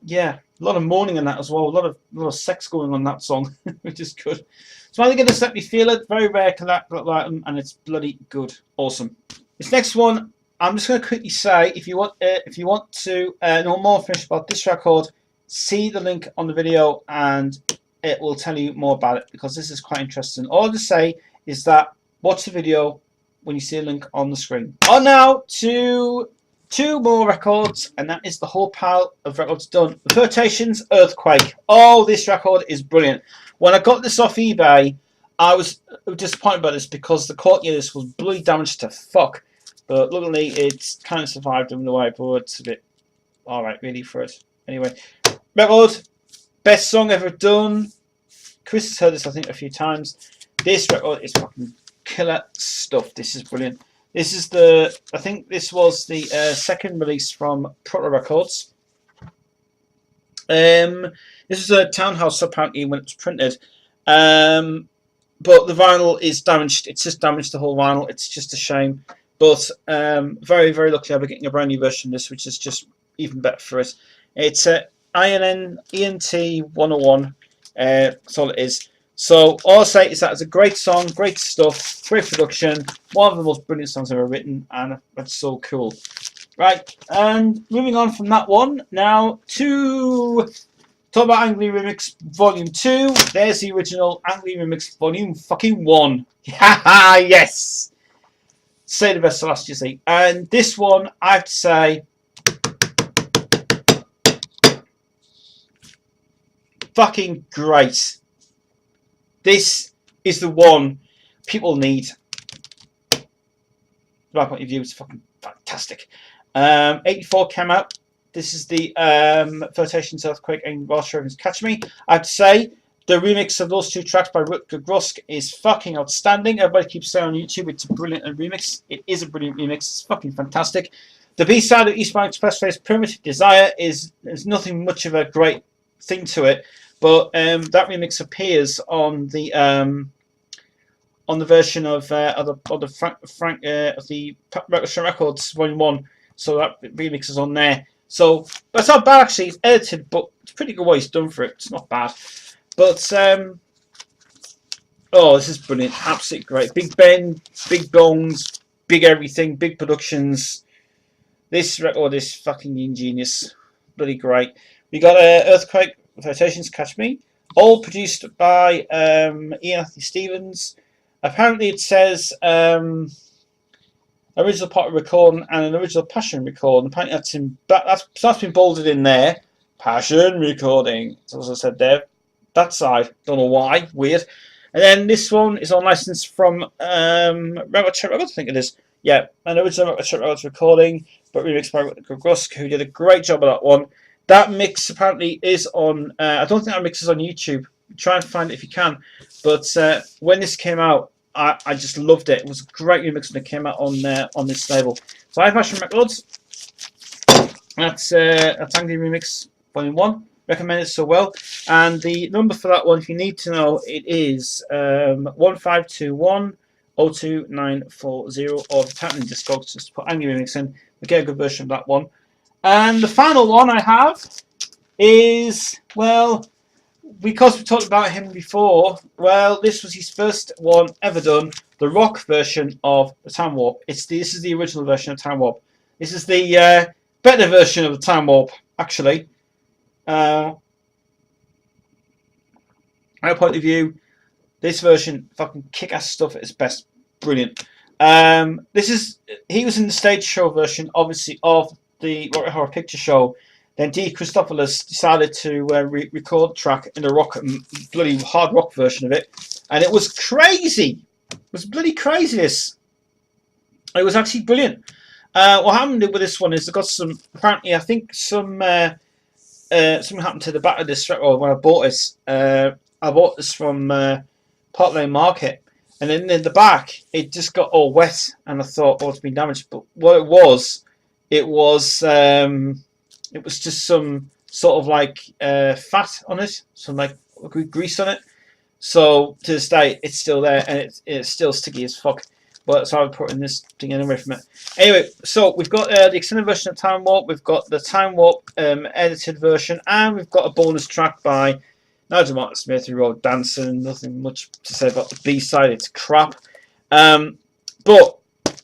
yeah, a lot of moaning in that as well. A lot of sex going on that song, which is good. So I'm going to Let Me Feel It. Very rare collectible item, and it's bloody good, awesome. This next one, I'm just going to quickly say, if you want to know more information about this record, see the link on the video, and it will tell you more about it because this is quite interesting. All I'll just say is that watch the video when you see a link on the screen. On now to 2 more records, and that is the whole pile of records done. The Flirtations Earthquake. Oh, this record is brilliant. When I got this off eBay, I was disappointed by this because the quality of this was bloody damaged to fuck. But luckily, it's kind of survived in the way, but it's a bit alright, really, for it. Anyway, record, best song ever done. Chris has heard this, I think, a few times. This record is fucking killer stuff. This is brilliant. This is I think this was the second release from Proto Records. This is a Townhouse, apparently, when it was printed. But the vinyl is damaged. It's just damaged, the whole vinyl. It's just a shame. But very, very lucky I'll be getting a brand new version of this, which is just even better for it. It's ENT 101. That's all it is. So all I'll say is that it's a great song, great stuff, great production. One of the most brilliant songs ever written, and that's so cool. Right, and moving on from that one, now to talk about Angry Remix Volume 2. There's the original Angry Remix Volume fucking 1. Haha, yes! Say the best to last, you see. And this one, I have to say, fucking great. This is the one people need. My point of view, it's fucking fantastic. 84 came out. This is the Flirtations, Earthquake, and Welsh Ravens Catch Me. I have to say, the remix of those two tracks by Rutger Grusk is fucking outstanding. Everybody keeps saying on YouTube it's a brilliant remix. It is a brilliant remix. It's fucking fantastic. The B-side of Eastbound Expressway's Primitive Desire is nothing much of a great thing to it, but that remix appears on the version of the Records Volume 1, so that remix is on there. So that's not bad actually. It's edited, but it's pretty good what he's done for it. It's not bad. But oh, this is brilliant. Absolutely great. Big Ben, big bongs, big everything, big productions. This record is fucking ingenious. Bloody great. We got Earthquake, Flirtations, Catch Me, all produced by Ian Anthony Stevens. Apparently it says original part recording and an original Passion recording. Apparently that's been bolded in there. Passion recording. It's also said there. That side. Don't know why. Weird. And then this one is on license from Rebel Chet Records, I think it is. Yeah, an original Rebel Chet Records recording, but remixed by Rutger Grusk, who did a great job of that one. That mix apparently is on. I don't think that mix is on YouTube. Try and find it if you can. But when this came out, I just loved it. It was a great remix when it came out on this label. So aiive Passion Records. That's Angry Remix Volume 1. Recommend it so well. And the number for that one, if you need to know, it is 1521 02940, or the Tattling Discogs. Just put Angry Remix in. We get a good version of that one. And the final one I have is, well, because we talked about him before, well, this was his first one ever done, the rock version of the Time Warp. This is the original version of Time Warp. This is the better version of the Time Warp, actually. My point of view, this version, fucking kick-ass stuff at its best. Brilliant. He was in the stage show version, obviously, of the Rock Horror Picture Show. Then D. Christopoulos decided to record the track in the bloody hard rock version of it, and it was crazy. It was bloody craziness. It was actually brilliant. What happened with this one is I got some. Apparently, I think something happened to the back of this record when I bought this. I bought this from Park Lane Market, and then in the back it just got all wet, and I thought, oh, it's been damaged. But what it was just some sort of like fat on it, some like grease on it. So to this day, it's still there, and it's still sticky as fuck. But so I'm putting this thing away from it. Anyway, so we've got the extended version of Time Warp, we've got the Time Warp edited version, and we've got a bonus track by Nigel Martin Smith, who wrote Dancing. Nothing much to say about the B-side, it's crap. But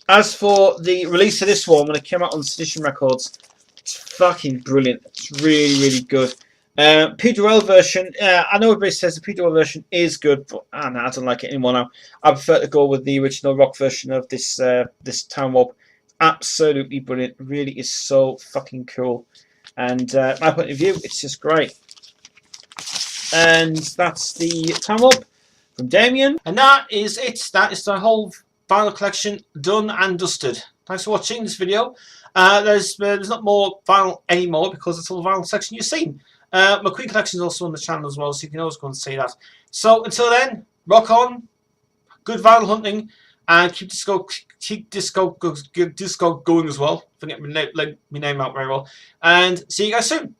as for the release of this one, when it came out on Sedition Records, it's fucking brilliant. It's really, really good. PWL version, I know everybody says the PWL version is good, but I don't like it anymore now. I prefer to go with the original rock version of this Time Warp. Absolutely brilliant. Really is so fucking cool. And my point of view, it's just great. And that's the Time Warp from Damien. And that is it. That is the whole vinyl collection done and dusted. Thanks for watching this video. There's not more vinyl anymore because it's all the vinyl section you've seen. My Queen collection is also on the channel as well, so you can always go and see that. So until then, rock on, good vinyl hunting, and keep disco going as well. Forget my name out very well. And see you guys soon.